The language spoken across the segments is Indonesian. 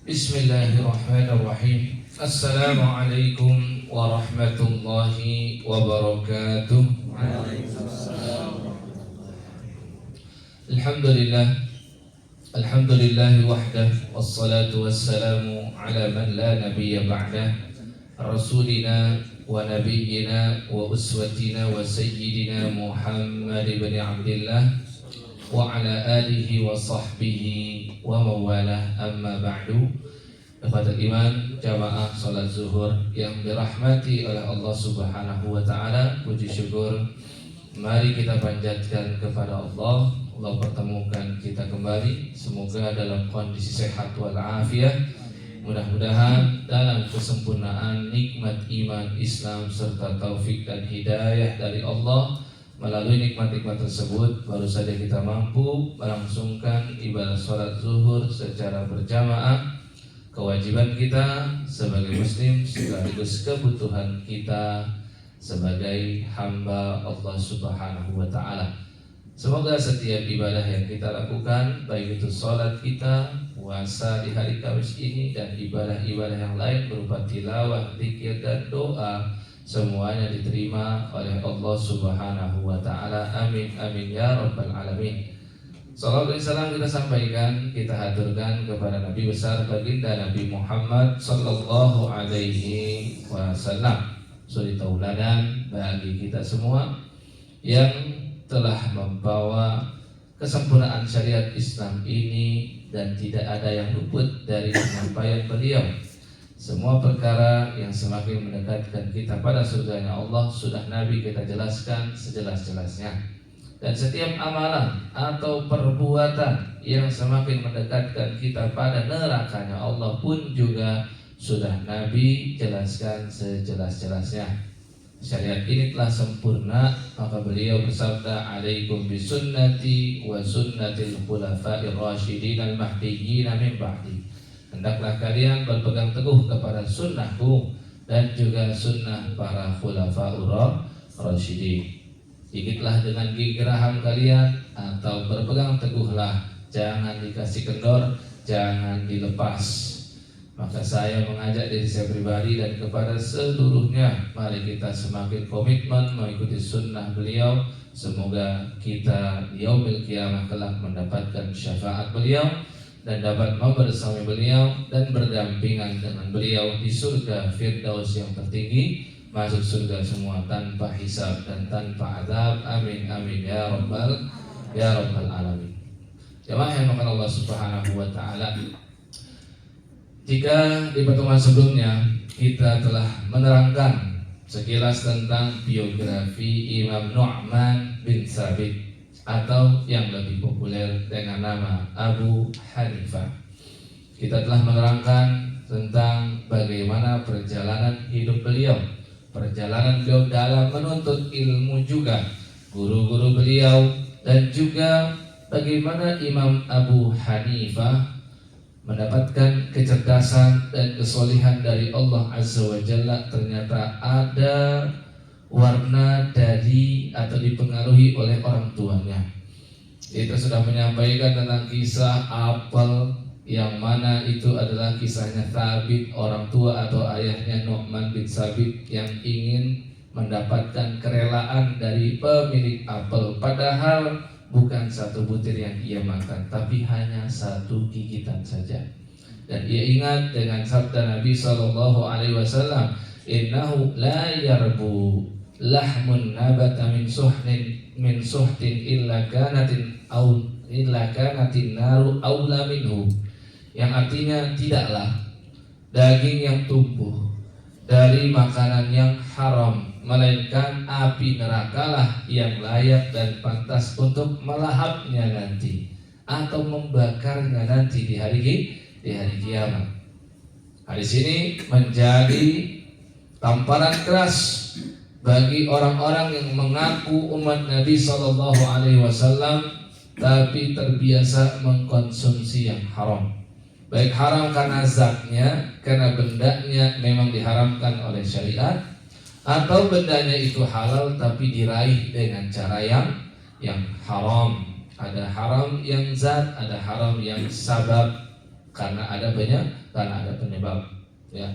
Bismillahirrahmanirrahim. Assalamualaikum warahmatullahi wabarakatuh. Alhamdulillah. Alhamdulillahi wahdah. Wassalatu wassalamu ala man la nabiyya ba'dah, rasulina wa nabiyyina wa uswatina wa sayyidina Muhammad ibn Abdillah wa ala alihi wa sahbihi wa mawalah, amma ba'du. Kepada iman jamaah salat zuhur yang dirahmati oleh Allah Subhanahu wa taala, puji syukur mari kita panjatkan kepada Allah. Allah pertemukan kita kembali, semoga dalam kondisi sehat walafiat. Mudah-mudahan dalam kesempurnaan nikmat iman, Islam serta taufik dan hidayah dari Allah, melalui nikmat-nikmat tersebut baru saja kita mampu melangsungkan ibadah sholat zuhur secara berjamaah, kewajiban kita sebagai muslim sekaligus kebutuhan kita sebagai hamba Allah Subhanahu wa ta'ala. Semoga setiap ibadah yang kita lakukan, baik itu sholat kita, puasa di hari Kamis ini, dan ibadah-ibadah yang lain berupa tilawah, zikir dan doa, semuanya diterima oleh Allah Subhanahu wa ta'ala. Amin amin ya rabbal alamin. Salawat dan salam kita sampaikan, kita haturkan kepada Nabi besar baginda Nabi Muhammad sallallahu alaihi wasallam, suri tauladan bagi kita semua yang telah membawa kesempurnaan syariat Islam ini dan tidak ada yang luput dari penyampaian beliau. Semua perkara yang semakin mendekatkan kita pada surganya Allah sudah Nabi kita jelaskan sejelas-jelasnya. Dan setiap amalan atau perbuatan yang semakin mendekatkan kita pada nerakanya Allah pun juga sudah Nabi jelaskan sejelas-jelasnya. Syariat ini telah sempurna, maka beliau bersabda, alaikum bisunnati wa sunnatil khulafa'ir rasyidin al-mahdiyyin min ba'di. Hendaklah kalian berpegang teguh kepada sunnahku dan juga sunnah para khulafa'ur rasyidin. Gigitlah dengan gigi geraham kalian atau berpegang teguhlah, jangan dikasih kendor, jangan dilepas. Maka saya mengajak diri saya pribadi dan kepada seluruhnya, mari kita semakin komitmen mengikuti sunnah beliau. Semoga kita di yaumil qiyamah kelak mendapatkan syafaat beliau dan dapat membersama beliau dan berdampingan dengan beliau di surga Firdaus yang tertinggi, masuk surga semua tanpa hisab dan tanpa azab. Amin amin ya rabbal alamin. Jemaah yang dimuliakan Allah Subhanahu wa taala, jika di pertemuan sebelumnya kita telah menerangkan sekilas tentang biografi Imam Nu'man bin Tsabit atau yang lebih populer dengan nama Abu Hanifah. Kita telah menerangkan tentang bagaimana perjalanan hidup beliau, perjalanan beliau dalam menuntut ilmu juga, guru-guru beliau, dan juga bagaimana Imam Abu Hanifah mendapatkan kecerdasan dan kesolehan dari Allah Azza wa Jalla. Ternyata ada warna dari atau dipengaruhi oleh orang tuanya. Kita sudah menyampaikan tentang kisah apel, yang mana itu adalah kisahnya Thabit, orang tua atau ayahnya Nu'man bin Tsabit yang ingin mendapatkan kerelaan dari pemilik apel, padahal bukan satu butir yang ia makan, tapi hanya satu gigitan saja. Dan ia ingat dengan sabda Nabi SAW, innahu la yarbu lahmun nabata min suhtin illa kanatin naru aula minhu, yang artinya tidaklah daging yang tumbuh dari makanan yang haram, melainkan api nerakalah yang layak dan pantas untuk melahapnya nanti atau membakarnya nanti di hari kiamat. Hadis ini menjadi tamparan keras bagi orang-orang yang mengaku umat Nabi SAW tapi terbiasa mengkonsumsi yang haram. Baik haram karena zatnya, karena bendanya memang diharamkan oleh syariat, atau bendanya itu halal tapi diraih dengan cara yang haram. Ada haram yang zat, ada haram yang sabab. karena ada penyebab. Ya.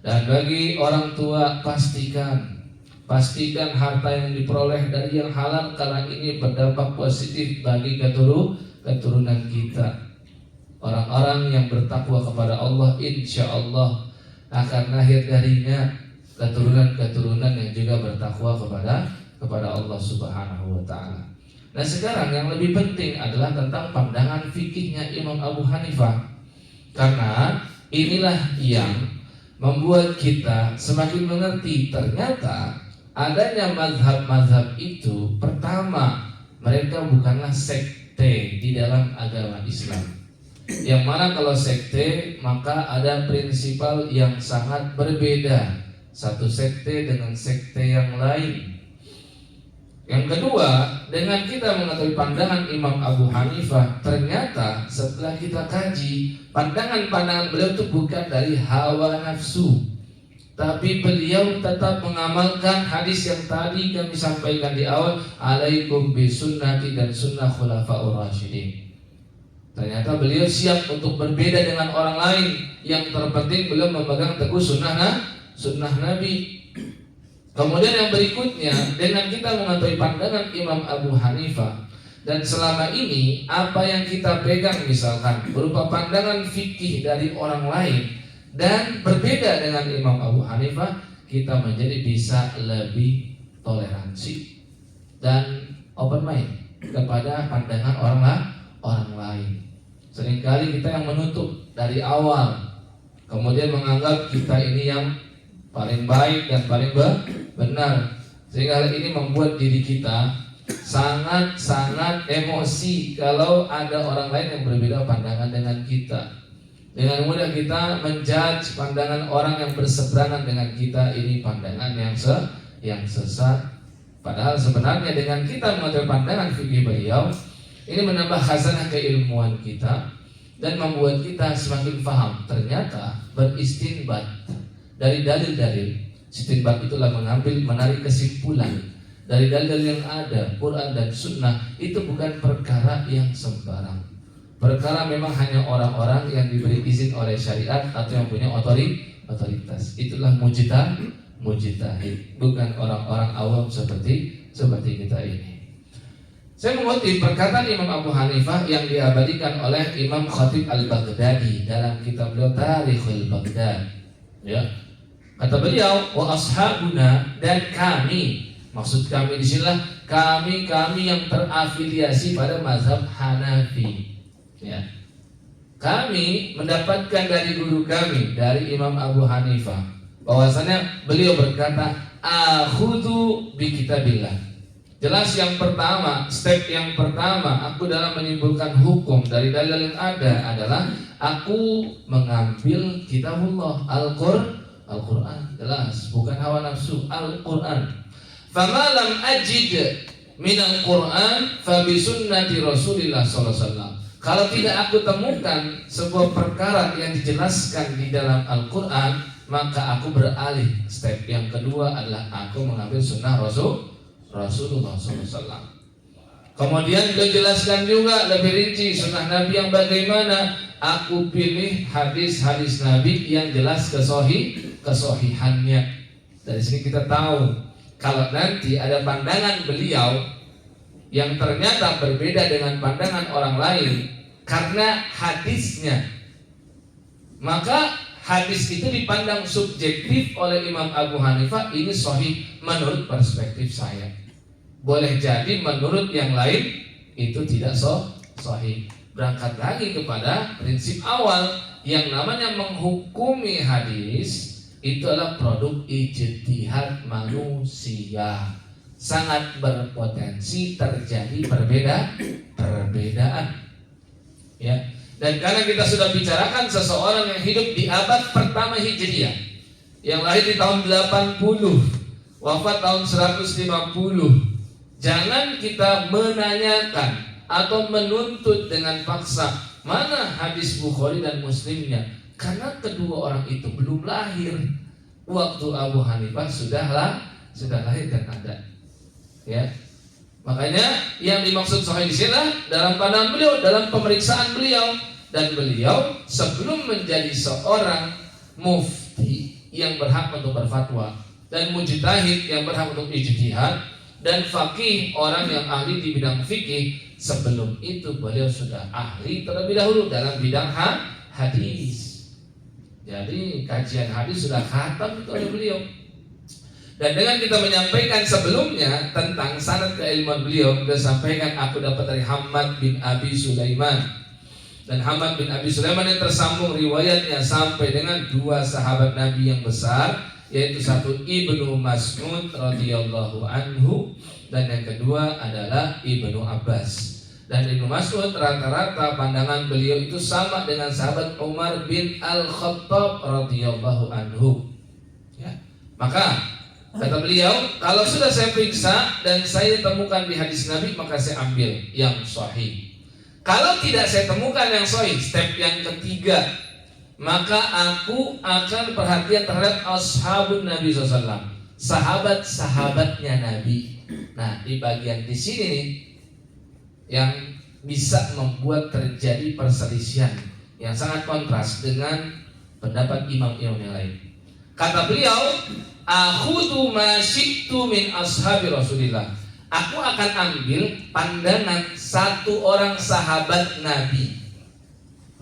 Dan bagi orang tua pastikan harta yang diperoleh dari yang halal karena ini berdampak positif bagi keturunan kita. Orang-orang yang bertakwa kepada Allah, insya Allah akan lahir darinya keturunan yang juga bertakwa kepada Allah Subhanahu wa Ta'ala. Nah, sekarang yang lebih penting adalah tentang pandangan fikihnya Imam Abu Hanifah, karena inilah yang membuat kita semakin mengerti ternyata adanya mazhab-mazhab itu. Pertama, mereka bukanlah sekte di dalam agama Islam, yang mana kalau sekte maka ada prinsipal yang sangat berbeda satu sekte dengan sekte yang lain. Yang kedua, dengan kita mengetahui pandangan Imam Abu Hanifah, ternyata setelah kita kaji, pandangan-pandangan beliau itu bukan dari hawa nafsu, tapi beliau tetap mengamalkan hadis yang tadi kami sampaikan di awal, alaikum bisunnati dan sunnah khulafaur rasyidin. Ternyata beliau siap untuk berbeda dengan orang lain. Yang terpenting beliau memegang teguh sunnah Nabi. Kemudian yang berikutnya, dengan kita mengetahui pandangan Imam Abu Hanifah, dan selama ini apa yang kita pegang misalkan berupa pandangan fikih dari orang lain dan berbeda dengan Imam Abu Hanifah, kita menjadi bisa lebih toleransi dan open mind kepada pandangan orang lain. Seringkali kita yang menutup dari awal, kemudian menganggap kita ini yang paling baik dan paling benar, sehingga hal ini membuat diri kita sangat emosi kalau ada orang lain yang berbeda pandangan dengan kita. Dengan mudah kita menjudge pandangan orang yang berseberangan dengan kita, ini pandangan yang sesat. Padahal sebenarnya dengan kita mengetahui pandangan fikih beliau, ini menambah khazanah keilmuan kita dan membuat kita semakin paham. Ternyata beristinbat dari dalil-dalil, istinbat itulah menarik kesimpulan dari dalil yang ada, Quran dan Sunnah, itu bukan perkara yang sembarang. Perkara memang hanya orang-orang yang diberi izin oleh syariat atau yang punya otoritas. Itulah mujtahid, bukan orang-orang awam seperti kita ini. Saya mengutip perkataan Imam Abu Hanifah yang diabadikan oleh Imam Khatib Al-Baghdadi dalam kitab beliau Tarikhul Baghdad. Ya. Kata beliau, wa ashabuna, dan kami, maksud kami di sinilah kami yang terafiliasi pada mazhab Hanafi. Ya. Kami mendapatkan dari guru kami, dari Imam Abu Hanifah, bahwasanya beliau berkata, akhudhu bi kitabillah. Jelas yang pertama, step yang pertama aku dalam menyimpulkan hukum dari dalil yang ada adalah aku mengambil kitabullah, Al-Quran. Jelas, bukan hawa nafsu, Al-Quran. Fama lam ajid minal Quran fa bi sunnati Rasulillah sallallahu alaihi wasallam. Kalau tidak aku temukan sebuah perkara yang dijelaskan di dalam Al-Quran, maka aku beralih. Step yang kedua adalah aku mengambil sunnah Rasulullah SAW. Kemudian beliau jelaskan juga lebih rinci sunnah Nabi yang bagaimana. Aku pilih hadis-hadis Nabi yang jelas kesohihannya. Dari sini kita tahu kalau nanti ada pandangan beliau yang ternyata berbeda dengan pandangan orang lain karena hadisnya, maka hadis itu dipandang subjektif oleh Imam Abu Hanifah, ini sahih menurut perspektif saya. Boleh jadi menurut yang lain itu tidak sahih. Berangkat lagi kepada prinsip awal, yang namanya menghukumi hadis itu adalah produk ijtihad manusia. Sangat berpotensi terjadi perbedaan. Ya. Dan karena kita sudah bicarakan seseorang yang hidup di abad pertama Hijriah, yang lahir di tahun 80, wafat tahun 150, jangan kita menanyakan atau menuntut dengan paksa mana hadis Bukhari dan Muslimnya, karena kedua orang itu belum lahir waktu Abu Hanifah sudah lahir dan ada. Ya. Makanya yang dimaksud sahih di sini dalam pandangan beliau, dalam pemeriksaan beliau, dan beliau sebelum menjadi seorang mufti yang berhak untuk berfatwa dan mujtahid yang berhak untuk ijtihad dan faqih orang yang ahli di bidang fikih, sebelum itu beliau sudah ahli terlebih dahulu dalam bidang hadis. Jadi kajian hadis sudah khatam itu oleh beliau. Dan dengan kita menyampaikan sebelumnya tentang sanad keilmuan beliau, kita sampaikan aku dapat dari Hamad bin Abi Sulaiman. Dan Hamad bin Abi Sulaiman yang tersambung riwayatnya sampai dengan dua sahabat Nabi yang besar, yaitu satu Ibnu Mas'ud radhiyallahu anhu dan yang kedua adalah Ibnu Abbas. Dan Ibnu Mas'ud rata-rata pandangan beliau itu sama dengan sahabat Umar bin Al-Khattab radhiyallahu anhu. Ya. Maka kata beliau, kalau sudah saya periksa dan saya temukan di hadis Nabi, maka saya ambil yang sahih. Kalau tidak saya temukan yang sahih, step yang ketiga, maka aku akan perhatian terhadap ashabun Nabi SAW, sahabat-sahabatnya Nabi. Nah, di bagian di sini nih, yang bisa membuat terjadi perselisihan yang sangat kontras dengan pendapat imam-imam yang lain. Kata beliau, akhudu ma syi'tu min ashabi Rasulillah. Aku akan ambil pandangan satu orang sahabat Nabi,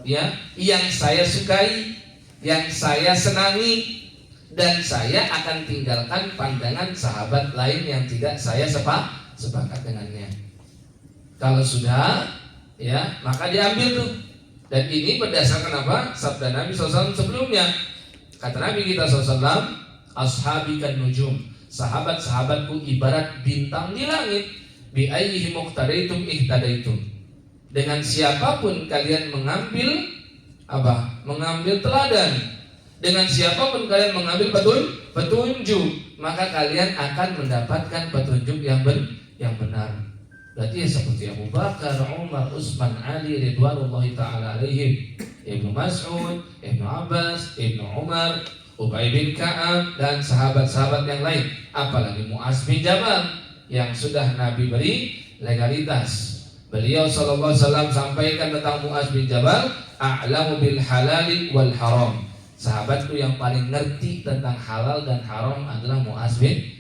ya, yang saya sukai, yang saya senangi, dan saya akan tinggalkan pandangan sahabat lain yang tidak saya sepakat dengannya. Kalau sudah, ya, maka diambil tuh. Dan ini berdasarkan apa? Sabda Nabi SAW sebelumnya. Kata Nabi kita SAW, ashabi kan nujum, sahabat-sahabatku ibarat bintang di langit, bi ayyihi muqtadaitum ihtadaitum. Dengan siapapun kalian mengambil apa? Mengambil teladan. Dengan siapapun kalian mengambil petunjuk, maka kalian akan mendapatkan petunjuk yang benar. Berarti ya seperti Abu Bakar, Umar, Utsman, Ali ridwanullahi taala alaihim, Ibnu Mas'ud, Ibnu Abbas, Ibnu Umar, Ubay bin Ka'ab dan sahabat-sahabat yang lain, apalagi Mu'az bin Jabal yang sudah Nabi beri legalitas. Beliau sallallahu alaihi wasallam sampaikan tentang Mu'az bin Jabal, a'lamu bil halali wal haram. Sahabatku yang paling ngerti tentang halal dan haram adalah Mu'az bin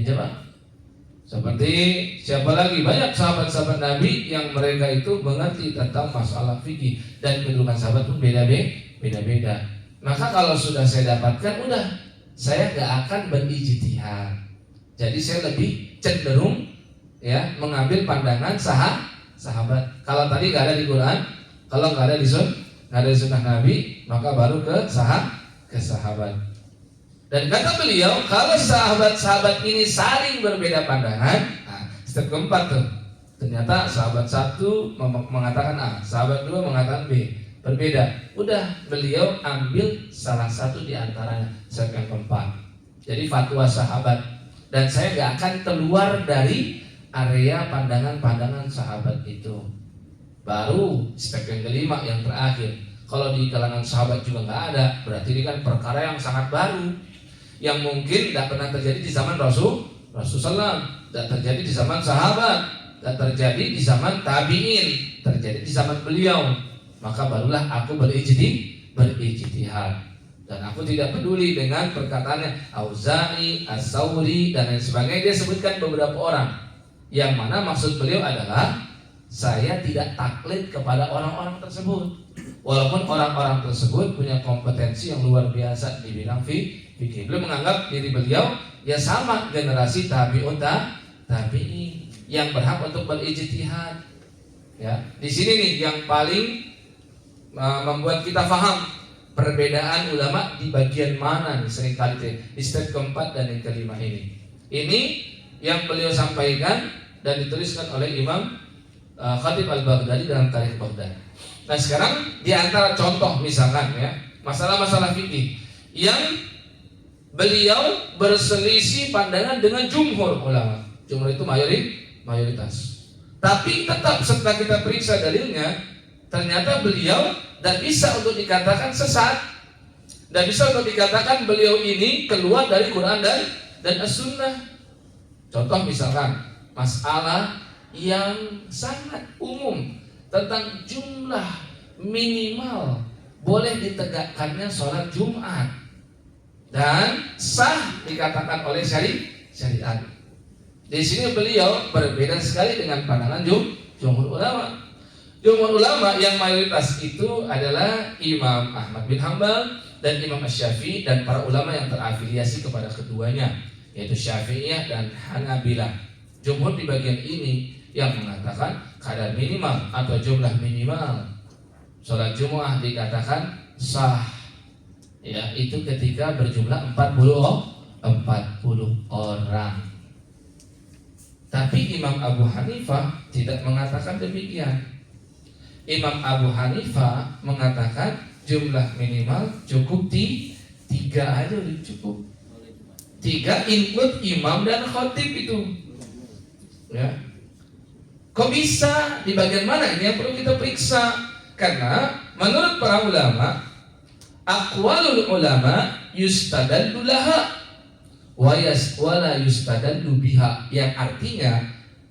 Jabal. Seperti siapa lagi, banyak sahabat-sahabat Nabi yang mereka itu mengerti tentang masalah fikih, dan kedudukan sahabat pun beda-beda. Maka kalau sudah saya dapatkan, udah, saya gak akan berijtihad. Jadi saya lebih cenderung ya mengambil pandangan sahabat. Kalau tadi gak ada di Quran, kalau gak ada di sunnah Nabi, maka baru ke sahabat. Dan kata beliau, kalau sahabat-sahabat ini saling berbeda pandangan, nah, step keempat tuh, ternyata sahabat satu mengatakan A, sahabat dua mengatakan B, berbeda. Udah, beliau ambil salah satu di antaranya, step yang keempat. Jadi fatwa sahabat. Dan saya gak akan keluar dari area pandangan-pandangan sahabat itu. Baru step yang kelima, yang terakhir. Kalau di kalangan sahabat juga gak ada, berarti ini kan perkara yang sangat baru, yang mungkin tidak pernah terjadi di zaman Rasulullah, tidak terjadi di zaman sahabat, tidak terjadi di zaman tabi'in, terjadi di zaman beliau. Maka barulah aku berijtihad. Dan aku tidak peduli dengan perkataannya Auza'i, As-Sauri dan lain sebagainya. Dia sebutkan beberapa orang, yang mana maksud beliau adalah saya tidak taklid kepada orang-orang tersebut, walaupun orang-orang tersebut punya kompetensi yang luar biasa di bidang fikih. Beliau menganggap diri beliau ya sama generasi tabi'un tabi'in yang berhak untuk berijtihad. Ya, di sini nih yang paling membuat kita paham perbedaan ulama di bagian mana nih seringkali di step keempat dan yang kelima ini. Ini yang beliau sampaikan dan dituliskan oleh Imam Khatib Al-Baghdadi dalam Tarikh Baghdad. Nah sekarang di antara contoh misalkan ya masalah-masalah fikih yang beliau berselisih pandangan dengan jumhur ulama. Jumhur itu mayoritas. Tapi tetap setelah kita periksa dalilnya, ternyata beliau tidak bisa untuk dikatakan sesat, tidak bisa untuk dikatakan beliau ini keluar dari Quran dan As-Sunnah. Contoh misalkan masalah yang sangat umum tentang jumlah minimal boleh ditegakkannya sholat Jumat dan sah dikatakan oleh syariat. Di sini beliau berbeda sekali dengan pandangan jumhur ulama. Jumhur ulama yang mayoritas itu adalah Imam Ahmad bin Hanbal dan Imam Asy-Syafi'i dan para ulama yang terafiliasi kepada keduanya, yaitu Syafi'iyah dan Hanabilah. Jumhur di bagian ini yang mengatakan kadar minimal atau jumlah minimal sholat Jumat dikatakan sah. Ya, itu ketika berjumlah 40 orang. Tapi Imam Abu Hanifah tidak mengatakan demikian. Imam Abu Hanifah mengatakan jumlah minimal cukup 3 aja udah cukup. 3 include imam dan khatib itu. Ya. Kok bisa? Di bagian mana? Ini yang perlu kita periksa. Karena menurut para ulama, aqwalul ulama yustadallu laha wala yustadallu biha, yang artinya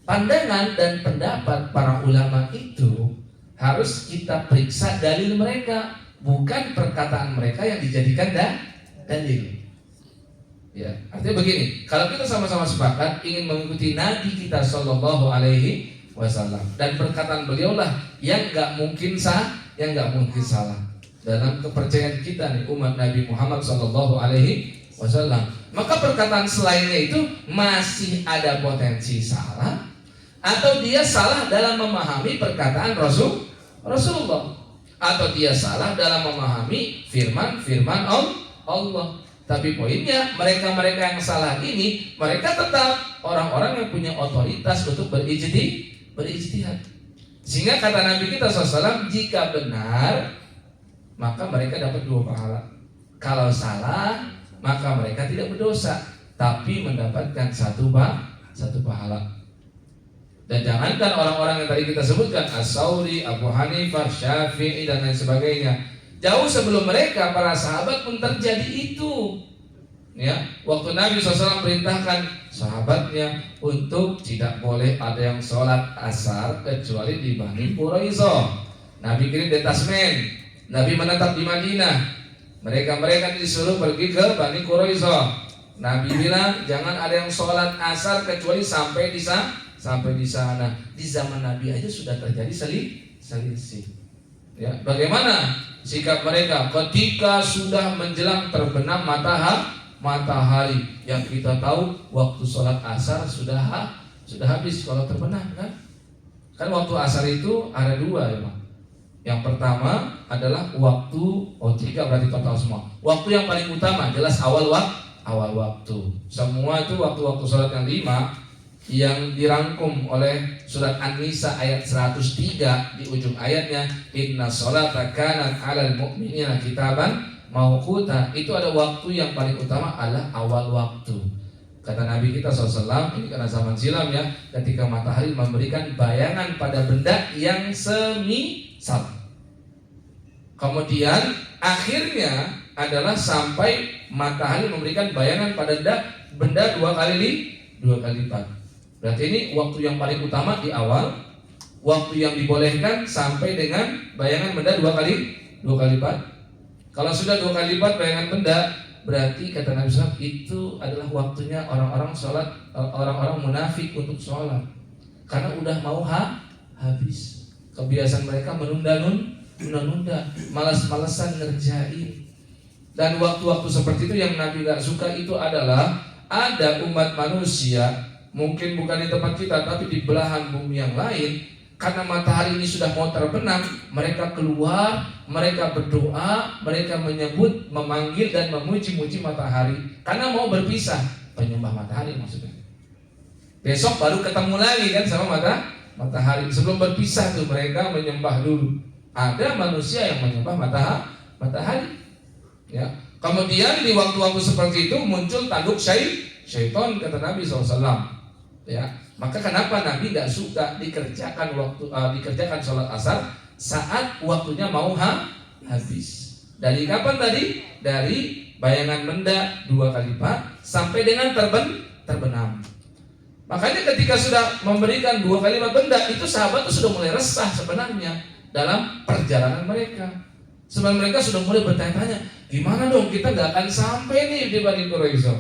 pandangan dan pendapat para ulama itu harus kita periksa dalil mereka, bukan perkataan mereka yang dijadikan dalil. Ya, artinya begini, kalau kita sama-sama sepakat ingin mengikuti Nabi kita Shallallahu Alaihi Wasallam dan perkataan beliau lah yang nggak mungkin salah dalam kepercayaan kita nih umat Nabi Muhammad Shallallahu Alaihi Wasallam, maka perkataan selainnya itu masih ada potensi salah atau dia salah dalam memahami perkataan Rasulullah, atau dia salah dalam memahami firman Allah. Tapi poinnya mereka yang salah ini mereka tetap orang-orang yang punya otoritas untuk berijtihad. Sehingga kata Nabi kita SAW, jika benar maka mereka dapat 2 pahala. Kalau salah maka mereka tidak berdosa, tapi mendapatkan satu pahala. Dan jangankan orang-orang yang tadi kita sebutkan, As-Sauri, Abu Hanifah, Syafi'i dan lain sebagainya, jauh sebelum mereka para sahabat pun terjadi itu. Ya, waktu Nabi SAW perintahkan sahabatnya untuk tidak boleh ada yang sholat asar kecuali di Bani Quraisyah. Nabi kirim detasmen, Nabi menetap di Madinah. Mereka disuruh pergi ke Bani Quraisyah. Nabi bilang jangan ada yang sholat asar kecuali sampai di sana. Di zaman Nabi aja sudah terjadi selisih. Ya, bagaimana sikap mereka ketika sudah menjelang terbenam matahari? Yang kita tahu waktu sholat asar sudah habis kalau terbenam kan? Kan waktu asar itu ada 2 ya Pak. Yang pertama adalah waktu 3 berarti total semua. Waktu yang paling utama jelas awal waktu. Semua itu waktu-waktu sholat yang 5 yang dirangkum oleh surat An-Nisa ayat 103 di ujung ayatnya, inna sholata kanat 'alal mu'minina kitaban mauquta. Itu ada waktu yang paling utama adalah awal waktu. Kata Nabi kita SAW, ini karena zaman silam ya, ketika matahari memberikan bayangan pada benda yang semisal. Kemudian akhirnya adalah sampai matahari memberikan bayangan pada benda 2 kali lipat. Berarti ini waktu yang paling utama di awal, waktu yang dibolehkan sampai dengan bayangan benda 2 kali lipat. Kalau sudah 2 kali lipat bayangan benda, berarti kata Nabi SAW itu adalah waktunya orang-orang sholat, orang-orang munafik untuk sholat, karena udah mau habis. Kebiasaan mereka menunda, malas-malasan ngerjain. Dan waktu-waktu seperti itu yang Nabi gak suka itu adalah ada umat manusia, mungkin bukan di tempat kita tapi di belahan bumi yang lain, karena matahari ini sudah mau terbenam, mereka keluar, mereka berdoa, mereka menyebut, memanggil dan memuji-muji matahari karena mau berpisah, penyembah matahari maksudnya. Besok baru ketemu lagi kan sama matahari. Sebelum berpisah tuh mereka menyembah dulu. Ada manusia yang menyembah matahari. Ya. Kemudian di waktu-waktu seperti itu muncul tanduk syaitan kata Nabi SAW. Ya. Maka kenapa Nabi tidak suka dikerjakan sholat asar saat waktunya mau habis? Dari kapan tadi? Dari bayangan benda 2 kali lipat sampai dengan terbenam. Makanya ketika sudah memberikan 2 kali lipat benda, itu sahabat itu sudah mulai resah sebenarnya. dalam perjalanan mereka. Sebenarnya mereka sudah mulai bertanya-tanya, gimana dong kita nggak akan sampai nih di Bani Quraisyah?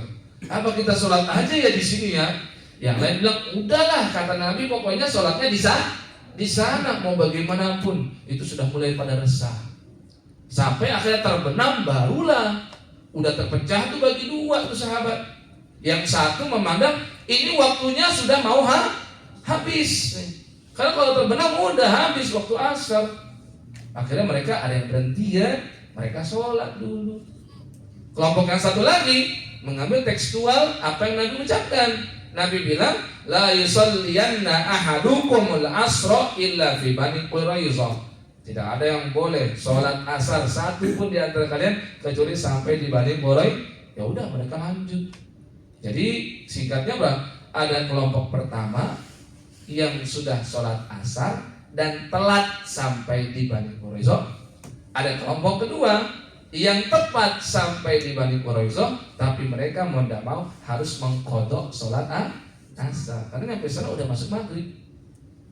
Apa kita sholat aja ya di sini ya? Yang lain bilang, udahlah, kata Nabi, pokoknya sholatnya di sana mau bagaimanapun. Itu sudah mulai pada resah. Sampai akhirnya terbenam, barulah udah terpecah tuh bagi dua tuh sahabat. Yang satu memandang ini waktunya sudah mau habis. Karena kalau terbenam udah habis waktu asar. Akhirnya mereka ada yang berhenti ya, mereka sholat dulu. Kelompok yang satu lagi mengambil tekstual apa yang Nabi ucapkan. Nabi bilang, la yusalliyanna ahadukumul asra illa fi Bani Quraisyah. Tidak ada yang boleh sholat asar satu pun di antara kalian kecuali sampai di Bani Quraisyah. Ya udah, mereka lanjut. Jadi singkatnya Bang, ada kelompok pertama yang sudah sholat asar dan telat sampai di Bani Quraisyah. Ada kelompok kedua yang tepat sampai di Bani Quraisyah, tapi mereka mau tidak mau harus mengkodok sholat asar karena sampai sana udah masuk maghrib,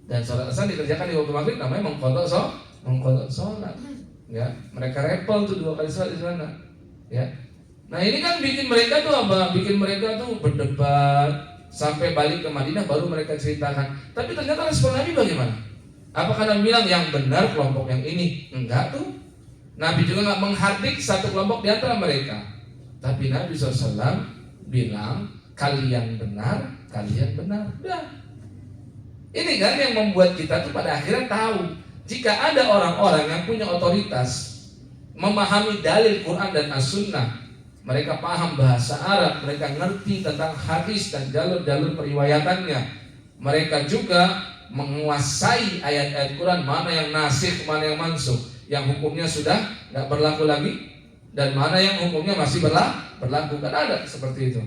dan sholat asar dikerjakan di waktu maghrib namanya mengkodok sholat. Ya, mereka repel tuh 2 kali sholat di sana. Ya, nah ini kan bikin mereka tuh apa? Bikin mereka tuh berdebat sampai balik ke Madinah baru mereka ceritakan. Tapi ternyata respon Nabi bagaimana? Apakah Nabi bilang yang benar kelompok yang ini? Enggak tuh. Nabi juga nggak menghardik satu kelompok di antara mereka. Tapi Nabi SAW bilang kalian benar. Udah. Ini kan yang membuat kita tuh pada akhirnya tahu jika ada orang-orang yang punya otoritas memahami dalil Quran dan As-Sunnah, mereka paham bahasa Arab, mereka ngerti tentang hadis dan jalur-jalur periwayatannya, mereka juga menguasai ayat-ayat Quran, mana yang nasikh, mana yang mansukh, yang hukumnya sudah nggak berlaku lagi dan mana yang hukumnya masih berlaku, kan ada seperti itu.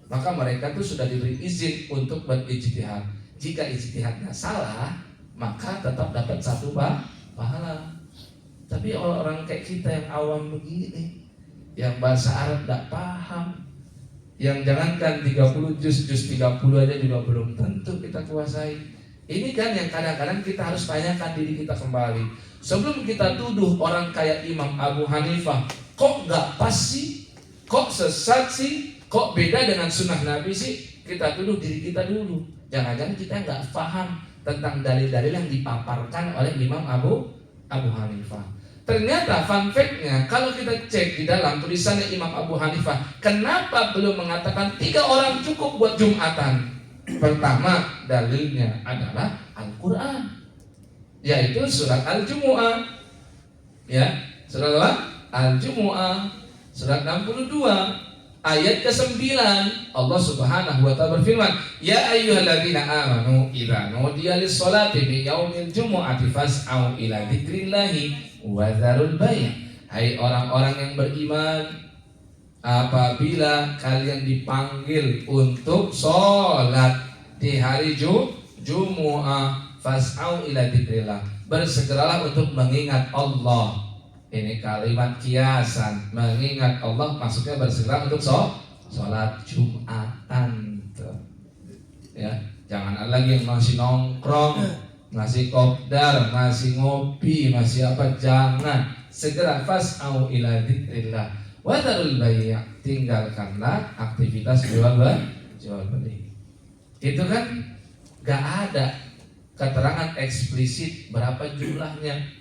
Maka mereka tuh sudah diberi izin untuk berijtihad. Jika ijtihadnya salah, maka tetap dapat satu pahala. Tapi orang kayak kita yang awam begini, yang bahasa Arab nggak paham, yang jangankan 30 juz 30 aja juga belum tentu kita kuasai. Ini kan yang kadang-kadang kita harus tanyakan diri kita kembali. Sebelum kita tuduh orang kayak Imam Abu Hanifah, kok nggak pas sih? Kok sesat sih? Kok beda dengan sunnah Nabi sih? Kita tuduh diri kita dulu. Jangan-jangan kita nggak paham tentang dalil-dalil yang dipaparkan oleh Imam Abu Hanifah. Ternyata fun fact-nya, kalau kita cek di dalam tulisannya Imam Abu Hanifah, kenapa belum mengatakan 3 orang cukup buat Jumatan? Pertama, dalilnya adalah Al-Quran, yaitu surat Al-Jumu'ah. Ya, surat apa? Al-Jumu'ah, surat 62 ayat ke-9. Allah Subhanahu wa ta'ala berfirman, ya ayyuhalladzina amanu idza nudiya lis-sholati min yaumil jumu'ati fas'au ila dzikrillahi wa dzarul bai'. Hai orang-orang yang beriman, apabila kalian dipanggil untuk sholat di hari Jumu'ah, fas'au ila dzikrillah, bersegeralah untuk mengingat Allah. Ini kalimat kiasan, mengingat Allah maksudnya bersegera untuk sholat Jumatan. Ya, jangan ada lagi yang masih nongkrong, masih kopdar, masih ngopi, masih apa, jangan. Segera fas'au ila dzikrillah wa dzarul bai', tinggalkanlah aktivitas jual beli. Itu kan gak ada keterangan eksplisit berapa jumlahnya.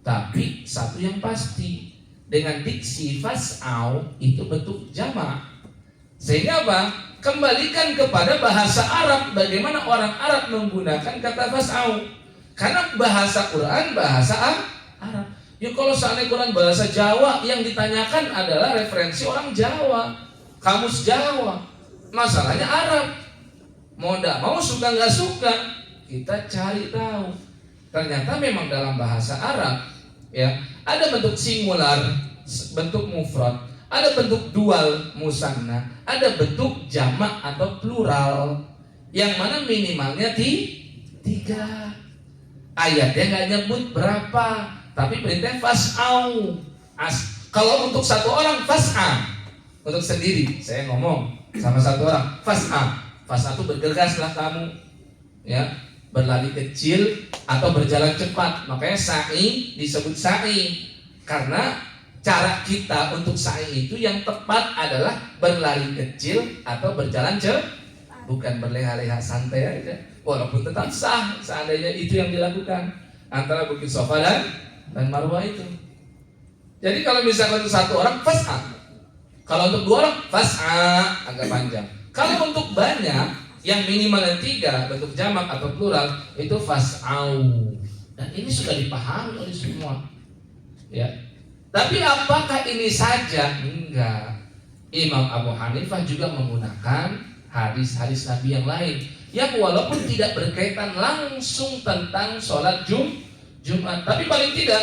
Tapi satu yang pasti, dengan diksi fas'au itu bentuk jamak. Sehingga apa? Kembalikan kepada bahasa Arab, bagaimana orang Arab menggunakan kata fas'au. Karena bahasa Quran bahasa Arab. Ya kalau seandainya Quran bahasa Jawa, yang ditanyakan adalah referensi orang Jawa, kamus Jawa. Masalahnya Arab. Mau tidak mau, suka nggak suka, kita cari tahu. Ternyata memang dalam bahasa Arab, ya, ada bentuk singular, bentuk mufrad, ada bentuk dual musanna, ada bentuk jamak atau plural, yang mana minimalnya 3. Ayatnya nggak nyebut berapa, tapi perintah fas'au. Kalau untuk satu orang fas'a, untuk sendiri, saya ngomong sama satu orang fas'a itu bergegaslah kamu, ya, berlari kecil atau berjalan cepat. Makanya sa'i disebut sa'i karena cara kita untuk sa'i itu yang tepat adalah berlari kecil atau berjalan cepat, bukan berleha-leha santai aja. Walaupun tetap sah seandainya itu yang dilakukan antara Bukit Sofa dan Marwah itu. Jadi kalau misalkan untuk satu orang fas'a, kalau untuk dua orang fas'a agak panjang. Kalau untuk banyak yang minimal yang 3 bentuk jamak atau plural itu fas'au. Dan ini sudah dipahami oleh semua. Ya. Tapi apakah ini saja? Enggak. Imam Abu Hanifah juga menggunakan hadis-hadis Nabi yang lain yang walaupun tidak berkaitan langsung tentang sholat Jumat, tapi paling tidak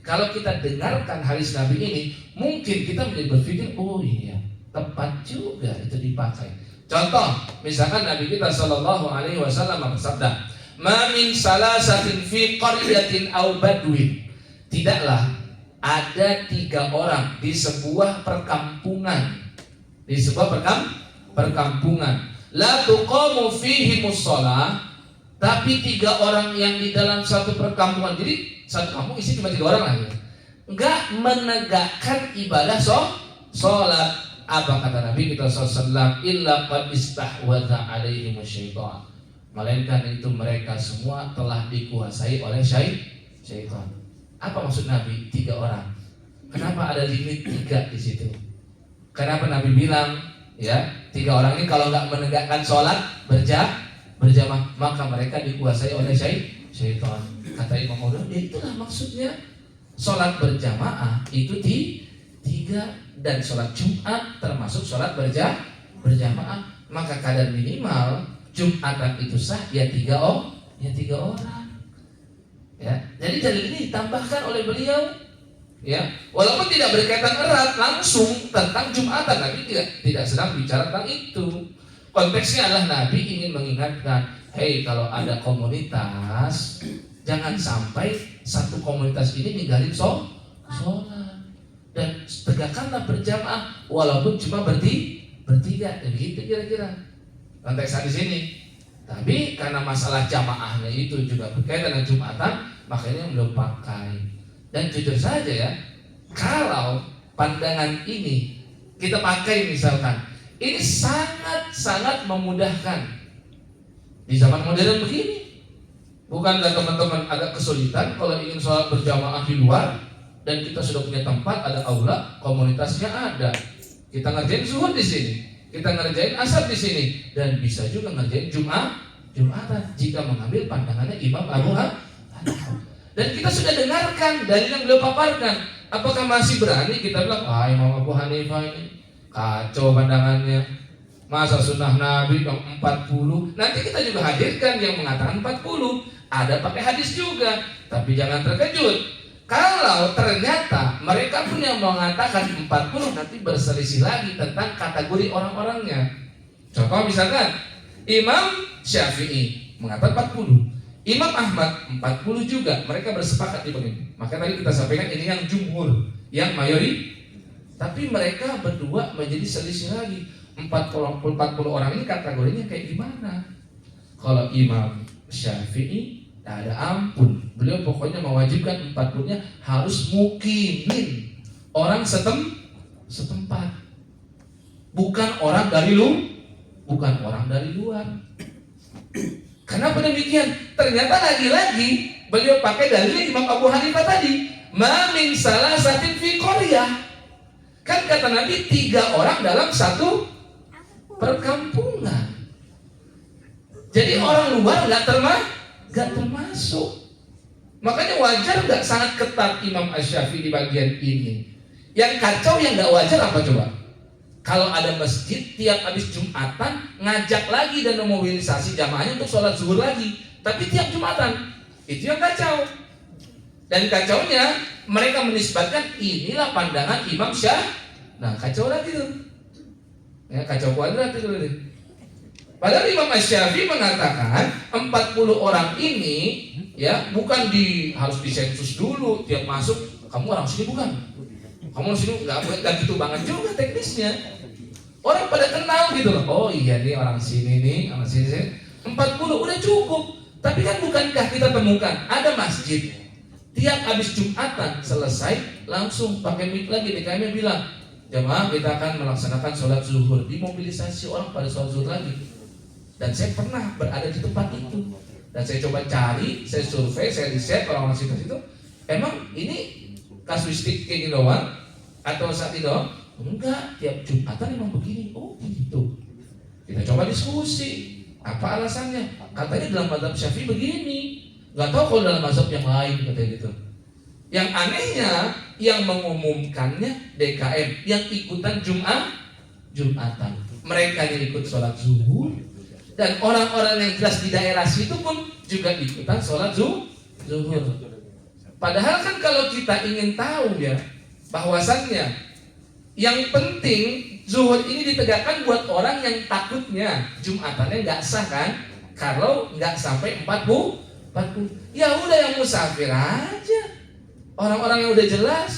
kalau kita dengarkan hadis Nabi ini, mungkin kita menjadi berpikir, oh iya, tepat juga itu dipakai. Contoh, misalkan Nabi kita Shallallahu Alaihi Wasallam bersabda, "Ma min salasatin fi qaryatin aw badwin." Tidaklah ada 3 orang di sebuah perkampungan, perkampungan. La tuqamu fihi musholah, tapi 3 orang yang di dalam satu perkampungan. Jadi satu kampung isi cuma 3 orang aja. Enggak menegakkan ibadah sholat. Apa kata Nabi kita SAW? Illa qad istahwadha alaihi musyaitan. Melainkan itu mereka semua telah dikuasai oleh syaitan. Apa maksud Nabi 3 orang? Kenapa ada limit 3 di situ? Kenapa Nabi bilang ya 3 orang ini kalau nggak menegakkan sholat berjamaah maka mereka dikuasai oleh syaitan. Kata Imam Nawawi, ya itulah maksudnya sholat berjamaah itu 3 dan sholat Jumat termasuk sholat berjamaah. Maka kadar minimal Jumatan itu sah ya 3 orang. Ya, jadi dalil ini ditambahkan oleh beliau. Ya, walaupun tidak berkaitan erat langsung tentang Jumatan, Nabi tidak sedang bicara tentang itu. Konteksnya adalah Nabi ingin mengingatkan, hey kalau ada komunitas, jangan sampai satu komunitas ini ninggalin sholat. Dan tegakkanlah berjamaah walaupun cuma bertiga, begitu kira-kira konteks hadis ini. Tapi karena masalah jamaahnya itu juga berkaitan dengan Jumatan, makanya belum pakai. Dan jujur saja ya, kalau pandangan ini kita pakai misalkan, ini sangat-sangat memudahkan di zaman modern begini. Bukankah teman-teman agak kesulitan kalau ingin sholat berjamaah di luar? Dan kita sudah punya tempat, ada aula, komunitasnya ada. Kita ngerjain zuhur di sini, kita ngerjain asar di sini, dan bisa juga ngerjain Jumatan jika mengambil pandangannya Imam Abu Hanifah. Dan kita sudah dengarkan dari yang beliau paparkan. Apakah masih berani kita bilang, Imam Abu Hanifah ini kacau pandangannya, masa sunnah Nabi yang 40? Nanti kita juga hadirkan yang mengatakan 40. Ada pakai hadis juga, tapi jangan terkejut. Kalau ternyata mereka pun yang mengatakan 40, nanti berselisih lagi tentang kategori orang-orangnya. Contoh misalkan Imam Syafi'i mengatakan 40, Imam Ahmad 40 juga. Mereka bersepakat di begini. Maka tadi kita sampaikan ini yang jumhur, yang mayoritas. Tapi mereka berdua menjadi selisih lagi. 40 orang ini kategorinya kayak gimana? Kalau Imam Syafi'i tak ada ampun. Beliau pokoknya mewajibkan 40-nya harus mukimin, orang setempat. Bukan orang dari luar. Kenapa demikian? Ternyata lagi-lagi beliau pakai dalil Imam Abu Hanifah tadi. Ma min salasatin fi qaryah. Kan kata Nabi 3 orang dalam satu perkampungan. Jadi orang luar nggak termasuk. Makanya wajar nggak sangat ketat Imam Asy-Syafi'i di bagian ini. Yang kacau yang nggak wajar apa coba? Kalau ada masjid tiap habis Jumatan ngajak lagi dan memobilisasi jamaahnya untuk sholat zuhur lagi, tapi tiap Jumatan, itu yang kacau. Dan kacaunya mereka menisbatkan inilah pandangan Imam Syafi'i. Nah kacau lagi tuh, ya, kacau kuadrat itu. Padahal Imam Asy-Syafi'i mengatakan 40 orang ini ya bukan harus disensus dulu tiap masuk. Kamu orang sini bukan? Kamu sini nggak gitu banget juga teknisnya. Orang pada kenal gitu loh. Oh iya nih orang sini nih, orang sini. 40 udah cukup. Tapi kan bukankah kita temukan ada masjid tiap habis Jumatan selesai langsung pakai mic lagi DKM bilang, jemaah kita akan melaksanakan sholat zuhur, dimobilisasi orang pada sholat zuhur lagi. Dan saya pernah berada di tempat itu dan saya coba cari, saya survei, saya riset orang-orang situ, emang ini kasuistik kayak gini doang atau saat ini doang? Enggak, tiap Jumatan emang begini. Oh gitu. Kita coba diskusi. Apa alasannya? Katanya dalam mazhab Syafi'i begini. Gak tahu kalau dalam mazhab yang lain katanya gitu. Yang anehnya yang mengumumkannya DKM, yang ikutan Jumatan. Mereka yang ikut sholat zuhur dan orang-orang yang jelas di daerah situ pun juga ikutan sholat zuhur. Padahal kan kalau kita ingin tahu ya bahwasannya yang penting zuhur ini ditegakkan buat orang yang takutnya Jumatannya nggak sah kan? Kalau nggak sampai 40. Ya udah yang musafir aja. Orang-orang yang udah jelas.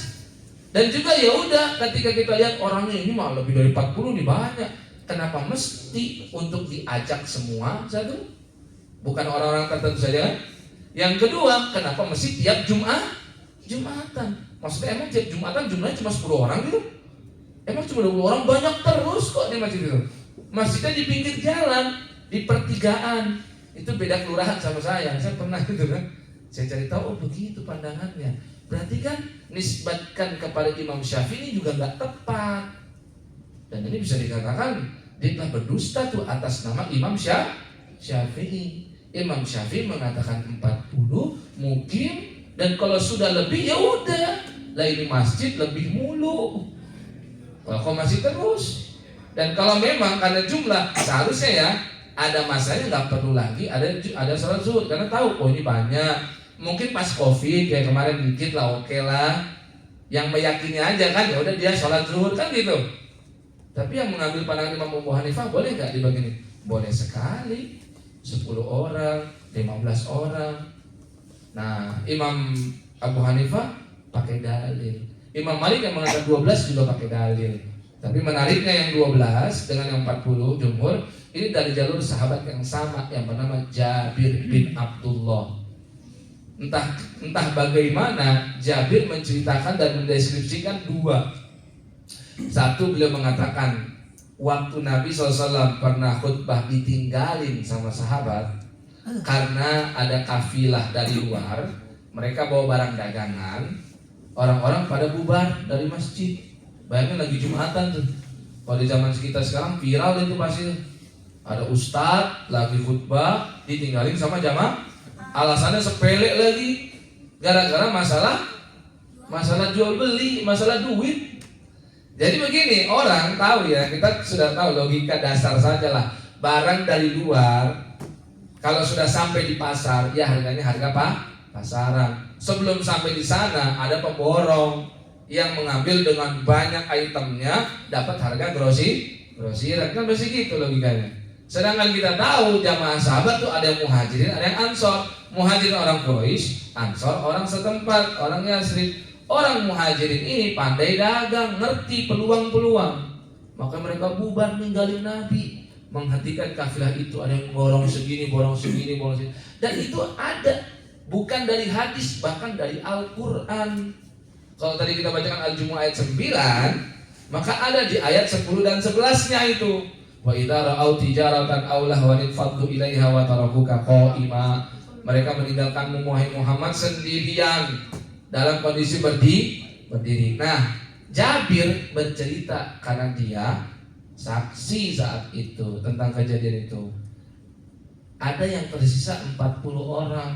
Dan juga ya udah ketika kita lihat orangnya ini mah lebih dari 40 nih banyak. Kenapa mesti untuk diajak semua satu? Bukan orang-orang tertentu saja. Yang kedua, kenapa mesti tiap Jumatan? Maksudnya emang tiap Jumatan jumlahnya cuma 10 orang gitu? Emang cuma 20 orang, banyak terus kok di masjid itu. Masjidnya di pinggir jalan, di pertigaan. Itu beda kelurahan sama saya pernah gitu kan. Saya cari tahu, oh begitu pandangannya. Berarti kan nisbatkan kepada Imam Syafi'i juga nggak tepat. Dan ini bisa dikatakan dia telah berdusta tuh atas nama Imam Syafi'i. Imam Syafi'i mengatakan 40 mungkin, dan kalau sudah lebih ya udah. Lah ini masjid lebih mulu. Kok masih terus? Dan kalau memang karena jumlah seharusnya ya ada masanya nggak perlu lagi ada sholat zuhur karena tahu oh ini banyak. Mungkin pas Covid kayak kemarin dikit lah oke lah. Yang meyakini aja kan ya udah dia sholat zuhur kan gitu. Tapi yang mengambil pandangan Imam Abu Hanifah boleh nggak dibagi ini? Boleh sekali. 10 orang, 15 orang. Nah Imam Abu Hanifah pakai dalil. Imam Malik yang mengatakan 12 juga pakai dalil. Tapi menariknya yang 12 dengan yang 40 jumhur ini dari jalur sahabat yang sama yang bernama Jabir bin Abdullah. Entah bagaimana Jabir menceritakan dan mendeskripsikan dua. Satu, beliau mengatakan waktu Nabi SAW pernah khutbah ditinggalin sama sahabat karena ada kafilah dari luar, mereka bawa barang dagangan. Orang-orang pada bubar dari masjid. Bayangin lagi Jumatan tuh. Kalau di zaman kita sekarang viral itu pasti. Ada ustadz lagi khutbah ditinggalin sama jamaah. Alasannya sepele lagi. Gara-gara masalah jual beli, masalah duit. Jadi begini, orang tahu ya, kita sudah tahu logika dasar saja lah. Barang dari luar kalau sudah sampai di pasar, ya harganya harga pasaran. Sebelum sampai di sana ada pemborong yang mengambil dengan banyak itemnya dapat harga grosiran kan masih gitu logikanya. Sedangkan kita tahu jamaah sahabat tuh ada yang muhajirin, ada yang ansor. Muhajirin orang Quraisy, ansor orang setempat, orang Yasrib. Orang muhajirin ini pandai dagang, ngerti peluang-peluang. Maka mereka bubar ninggalin Nabi, menghentikan kafilah itu. Ada yang borong segini. Dan itu ada. Bukan dari hadis, bahkan dari Al-Quran. Kalau tadi kita bacakan Al-Jumu'ah ayat 9, maka ada di ayat 10 dan 11-nya itu. Wa idza ra'au tijaratan aw lahwan faddu ilaiha wa tarakuka qa'ima. Mereka meninggalkanmu wahai Muhammad sendirian dalam kondisi berdiri. Nah, Jabir bercerita karena dia saksi saat itu tentang kejadian itu. Ada yang tersisa 40 orang.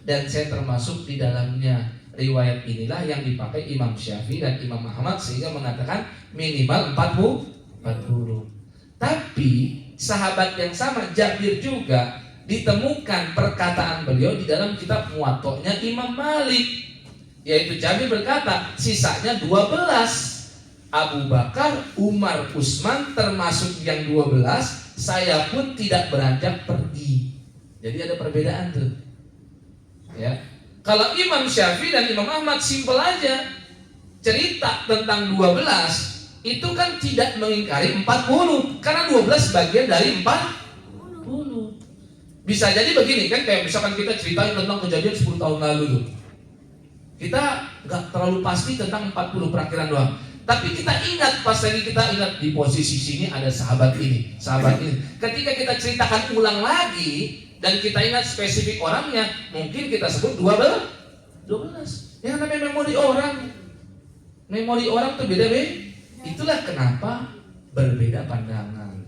Dan saya termasuk di dalamnya. Riwayat inilah yang dipakai Imam Syafi'i dan Imam Ahmad sehingga mengatakan minimal 40. Tapi sahabat yang sama Jabir juga ditemukan perkataan beliau di dalam kitab Muwatta'nya Imam Malik. Yaitu Jabir berkata sisanya 12. Abu Bakar, Umar, Utsman termasuk yang 12. Saya pun tidak beranjak pergi. Jadi ada perbedaan tuh. Ya. Kalau Imam Syafi'i dan Imam Ahmad simpel aja. Cerita tentang 12 itu kan tidak mengingkari 40 karena 12 bagian dari 40. Bisa jadi begini kan, kayak misalkan kita ceritain tentang kejadian 10 tahun lalu tuh. Kita nggak terlalu pasti tentang 40 perakhiran doang. Tapi kita ingat, pas lagi kita ingat di posisi sini ada sahabat ini, sahabat ini. Ketika kita ceritakan ulang lagi dan kita ingat spesifik orangnya, mungkin kita sebut 12. Yang namanya memori orang. Memori orang tuh beda-beda. Itulah kenapa berbeda pandangan.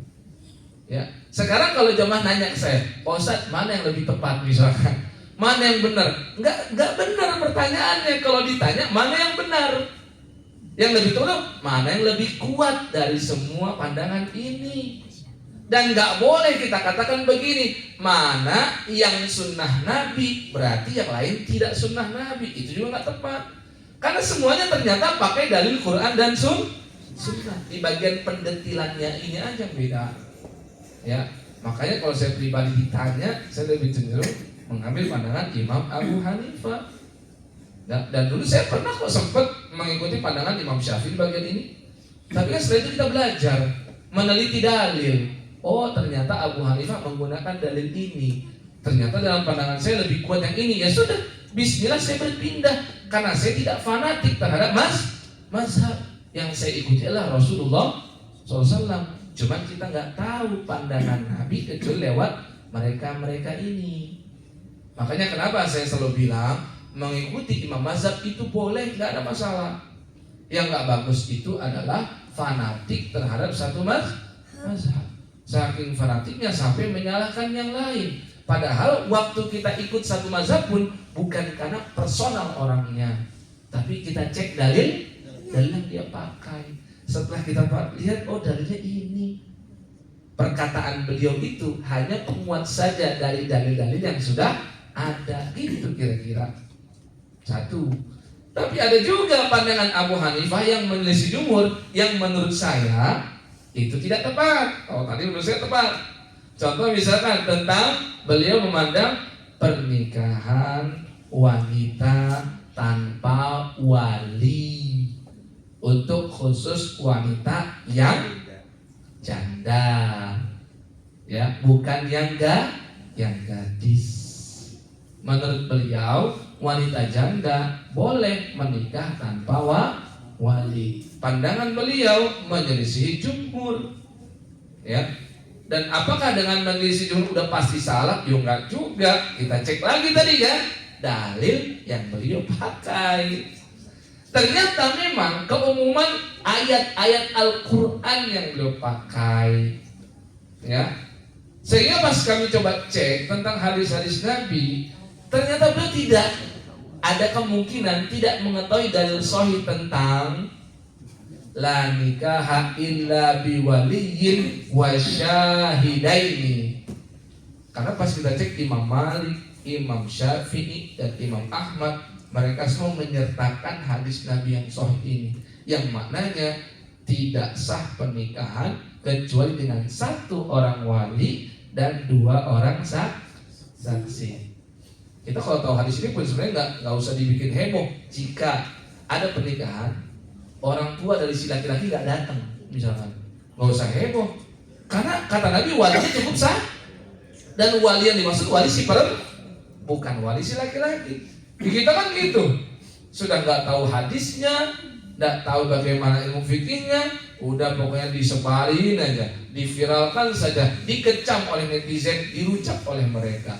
Ya, sekarang kalau jemaah nanya ke saya, Pak Ustadz, mana yang lebih tepat misalkan? Mana yang benar? Enggak benar pertanyaannya. Kalau ditanya mana yang benar? Yang lebih tepat, mana yang lebih kuat dari semua pandangan ini? Dan enggak boleh kita katakan begini, mana yang sunnah Nabi, berarti yang lain tidak sunnah Nabi. Itu juga enggak tepat. Karena semuanya ternyata pakai dalil Quran dan sunnah. Di bagian pendetilannya ini aja beda. Ya, makanya kalau saya pribadi ditanya, saya lebih cenderung mengambil pandangan Imam Abu Hanifah. Dan dulu saya pernah kok sempat mengikuti pandangan Imam Syafi'i bagian ini. Tapi kan setelah itu kita belajar meneliti dalil. Oh, ternyata Abu Hanifah menggunakan dalil ini. Ternyata dalam pandangan saya lebih kuat yang ini. Ya sudah, bismillah saya berpindah. Karena saya tidak fanatik terhadap mazhab. Yang saya ikuti adalah Rasulullah SAW. Cuman kita nggak tahu pandangan Nabi kecuali lewat mereka ini. Makanya kenapa saya selalu bilang mengikuti imam mazhab itu boleh, nggak ada masalah. Yang nggak bagus itu adalah fanatik terhadap satu mazhab. Saking fanatiknya sampai menyalahkan yang lain. Padahal waktu kita ikut satu mazhab pun bukan karena personal orangnya, tapi kita cek dalil yang dia pakai. Setelah kita lihat, oh dalilnya ini. Perkataan beliau itu hanya penguat saja dari dalil-dalil yang sudah ada. Itu kira-kira. Satu. Tapi ada juga pandangan Abu Hanifah yang menyelisih jumhur, yang menurut saya itu tidak tepat. Oh, tadi menurut saya tepat. Contoh misalkan tentang beliau memandang pernikahan wanita tanpa wali untuk khusus wanita yang janda, ya, bukan yang gadis. Menurut beliau, wanita janda boleh menikah tanpa wali. Pandangan beliau menyelisihi jumhur, ya. Dan apakah dengan menyelisih jumhur udah pasti salah? Ya enggak juga. Kita cek lagi tadi ya, dalil yang beliau pakai. Ternyata memang keumuman ayat-ayat Al-Quran yang beliau pakai, ya. Sehingga pas kami coba cek tentang hadis-hadis Nabi, ternyata beliau tidak ada kemungkinan tidak mengetahui dalil sahih tentang la nikaha illa biwaliyin wa syahidaini. Karena pas kita cek Imam Malik, Imam Syafi'i, dan Imam Ahmad, mereka semua menyertakan hadis Nabi yang sahih ini, yang maknanya tidak sah pernikahan kecuali dengan satu orang wali dan dua orang saksi. Kita kalau tahu hadis ini pun sebenarnya nggak usah dibikin heboh. Jika ada pernikahan, orang tua dari si laki-laki nggak datang, misalkan, nggak usah heboh. Karena kata Nabi walinya cukup sah. Dan wali yang dimaksud wali si perempuan, bukan wali si laki-laki. Di kita kan gitu, sudah nggak tahu hadisnya, nggak tahu bagaimana ilmu fikihnya, udah pokoknya disebarin aja, diviralkan saja, dikecam oleh netizen, dirucap oleh mereka.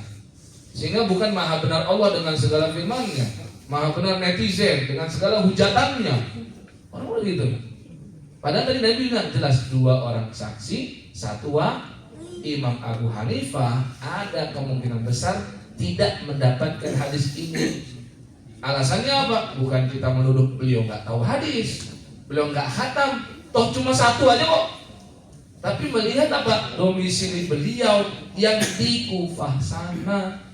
Sehingga bukan maha benar Allah dengan segala firman-Nya, maha benar netizen dengan segala hujatannya. Orang begitu. Padahal tadi Nabi bilang jelas dua orang saksi, satu Imam Abu Hanifah ada kemungkinan besar tidak mendapatkan hadis ini. Alasannya apa? Bukan kita menuduh beliau nggak tahu hadis, beliau nggak khatam, toh cuma satu aja kok. Tapi melihat apa? Domisili beliau yang di Kufah sana.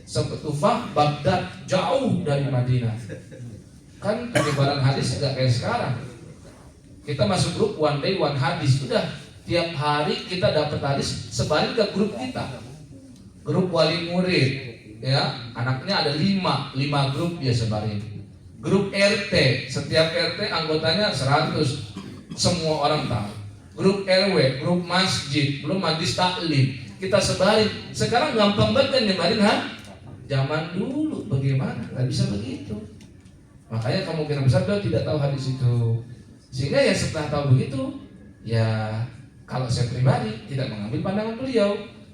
Kufah, Baghdad, jauh dari Madinah. Kan penyebaran hadis nggak kayak sekarang. Kita masuk grup one day one hadis, udah tiap hari kita dapat hadis sebarin ke grup kita. Grup wali murid, ya, anaknya ada 5 grup dia sebarin. Grup RT, setiap RT anggotanya 100, semua orang tahu. Grup RW, grup masjid, belum majlis taklim, kita sebarin. Sekarang gampang banget kan nyebarin, zaman dulu bagaimana? Nggak bisa begitu. Makanya kemungkinan besar beliau tidak tahu hadis itu. Sehingga ya setelah tahu begitu, ya kalau saya pribadi tidak mengambil pandangan beliau,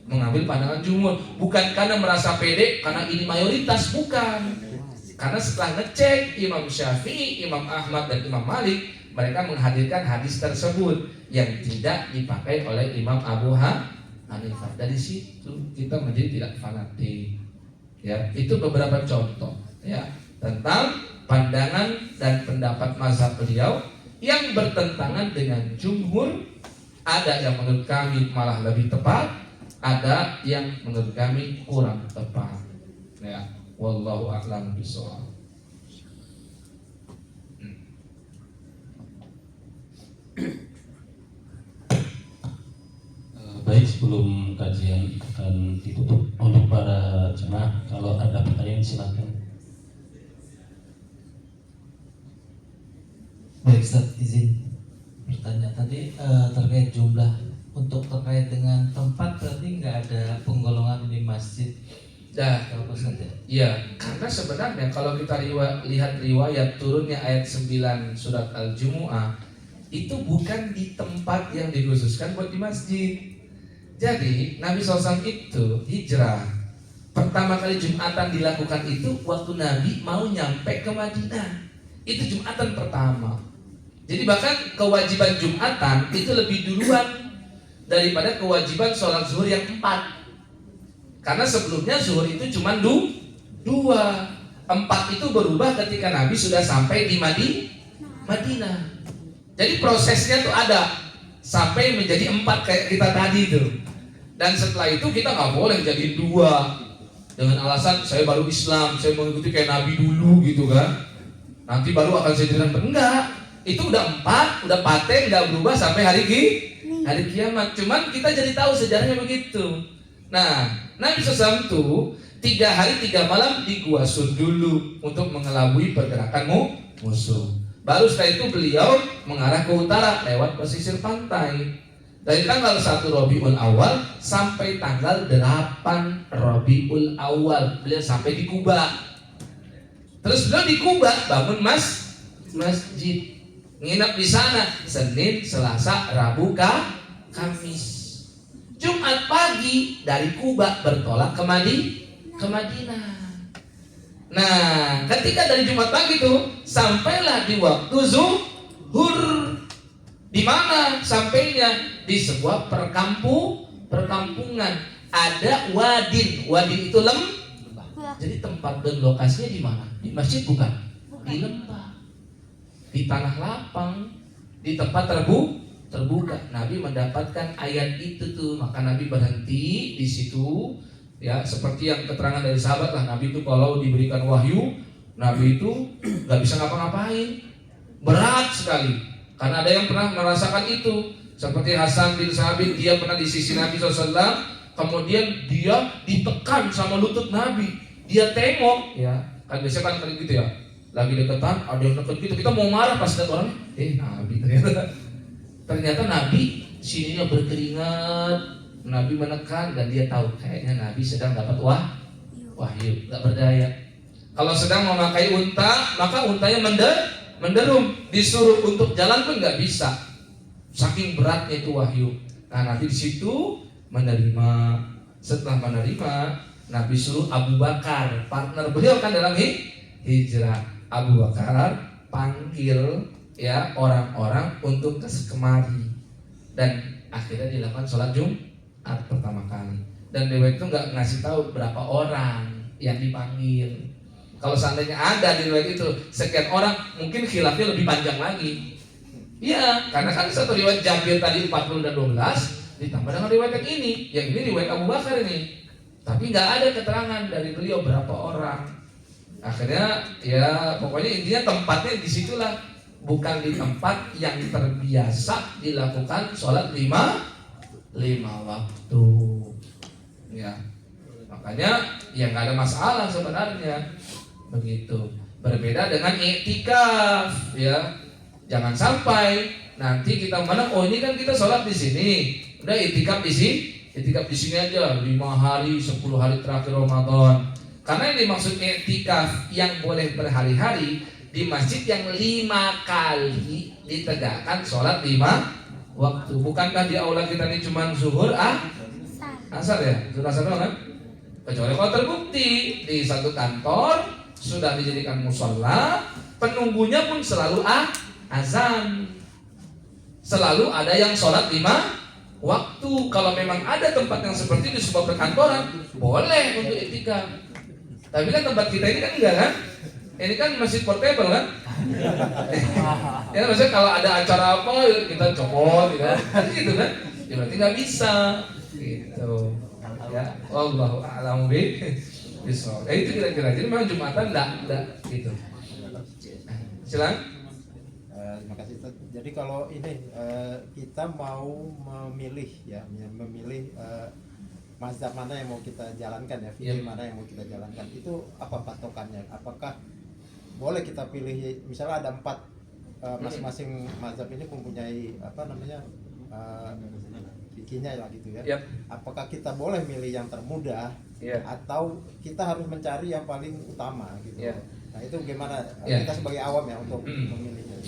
mengambil pandangan jumhur. Bukan karena merasa pede, karena ini mayoritas, bukan. Karena setelah ngecek Imam Syafi'i, Imam Ahmad, dan Imam Malik, mereka menghadirkan hadis tersebut yang tidak dipakai oleh Imam Abu Hanifah. Dari situ kita menjadi tidak fanatik. Ya, itu beberapa contoh ya tentang pandangan dan pendapat mazhab beliau yang bertentangan dengan jumhur. Ada yang menurut kami malah lebih tepat, ada yang menurut kami kurang tepat. Ya, wallahu a'lam bishawab. Baik, sebelum kajian akan ditutup untuk para jemaah, kalau ada pertanyaan silakan. Baik Ustaz, izin bertanya tadi terkait jumlah. Untuk terkait dengan tempat berarti nggak ada penggolongan di masjid. Kalau saja. Ya, karena sebenarnya kalau kita lihat riwayat turunnya ayat 9 surat Al-Jumu'ah, itu bukan di tempat yang dikhususkan buat di masjid. Jadi Nabi SAW itu hijrah. Pertama kali Jumatan dilakukan itu waktu Nabi mau nyampe ke Madinah. Itu Jumatan pertama. Jadi bahkan kewajiban Jumatan itu lebih duluan daripada kewajiban sholat zuhur yang 4. Karena sebelumnya zuhur itu cuma 2. 4 itu berubah ketika Nabi sudah sampai di Madinah. Jadi prosesnya tuh ada sampai menjadi 4 kayak kita tadi itu. Dan setelah itu kita nggak boleh jadi 2 dengan alasan saya baru Islam, saya mengikuti kayak Nabi dulu gitu kan. Nanti baru akan saya jadikan. Enggak, itu udah 4, udah paten, nggak berubah sampai hari kiamat. Cuman kita jadi tahu sejarahnya begitu. Nah, Nabi SAW tuh 3 hari 3 malam di Gua Sur dulu untuk mengelabui pergerakan musuh. Baru setelah itu beliau mengarah ke utara lewat pesisir pantai. Dari tanggal 1 Rabiul Awal sampai tanggal 8 Rabiul Awal beliau sampai di Kuba. Terus beliau di Kuba bangun masjid, nginap di sana Senin, Selasa, Rabu, Kamis. Jumat pagi dari Kuba bertolak ke Madinah. Nah, ketika dari Jumat pagi itu sampailah di waktu zuhur. Di mana sampainya? Di sebuah perkampungan. Ada wadin. Wadin itu lembah. Jadi tempat dan lokasinya di mana? Di masjid bukan? Di lembah. Di tanah lapang. Di tempat terbuka. Nabi mendapatkan ayat itu tuh, maka Nabi berhenti di situ. Ya, seperti yang keterangan dari sahabat lah, Nabi itu kalau diberikan wahyu, Nabi itu nggak bisa ngapa-ngapain, berat sekali. Karena ada yang pernah merasakan itu, seperti Hasan bin Sabit, dia pernah di sisi Nabi SAW, kemudian dia ditekan sama lutut Nabi, dia tengok, ya kan biasanya kan gitu ya, lagi deketan, ada yang deket gitu, kita mau marah pas lihat orangnya, Nabi ternyata Nabi sininya berkeringat. Nabi menekan dan dia tahu kayaknya Nabi sedang dapat wahyu, nggak berdaya. Kalau sedang memakai unta, maka untanya menderum, disuruh untuk jalan pun nggak bisa, saking beratnya itu wahyu. Nah, Nabi di situ menerima. Setelah menerima, Nabi suruh Abu Bakar, partner beliau kan dalam hijrah. Abu Bakar panggil ya orang-orang untuk kemari, dan akhirnya dilakukan sholat Jumat pertama kali. Dan riwayat itu nggak ngasih tahu berapa orang yang dipanggil. Kalau seandainya ada di riwayat itu sekian orang, mungkin khilafnya lebih panjang lagi. Iya, karena kan satu riwayat Jabir tadi 40 dan 12 ditambah dengan riwayat yang ini riwayat Abu Bakar ini. Tapi nggak ada keterangan dari beliau berapa orang. Akhirnya ya pokoknya intinya tempatnya disitulah, bukan di tempat yang terbiasa dilakukan sholat lima waktu. Ya, makanya ya nggak ada masalah sebenarnya begitu. Berbeda dengan iktikaf, ya. Jangan sampai nanti kita mana, ini kan kita sholat di sini, udah iktikaf di Itikaf di sini aja 5 hari, 10 hari terakhir Ramadan. Karena ini maksud itikaf yang boleh berhari-hari di masjid yang 5 kali ditegakkan sholat 5 waktu. Bukankah di aula kita ini cuma zuhur, asar ya? Zuhur asar doang kan? Kecuali kalau terbukti di satu kantor sudah dijadikan musola, penunggunya pun selalu azan. Selalu ada yang sholat 5 waktu. Kalau memang ada tempat yang seperti di sebuah perkantoran, boleh untuk itikaf. Tapi kan tempat kita ini kan enggak kan? Ini kan masjid portable kan? Ya maksudnya kalau ada acara apa kita copot gitu kan? Ya berarti nggak bisa gitu. Ya, wallahu a'lam bishawab. Itu kira-kira. Jadi memang Jumatan enggak gitu. Silakan. Terima kasih. Jadi kalau ini kita mau memilih mazhab mana yang mau kita jalankan ya, fikih mana yang mau kita jalankan, itu apa patokannya? Apakah boleh kita pilih, misalnya ada 4 masing-masing mazhab ini mempunyai fikihnya lah gitu ya. Apakah kita boleh milih yang termudah atau kita harus mencari yang paling utama gitu? Nah itu gimana kita sebagai awam ya untuk memilihnya?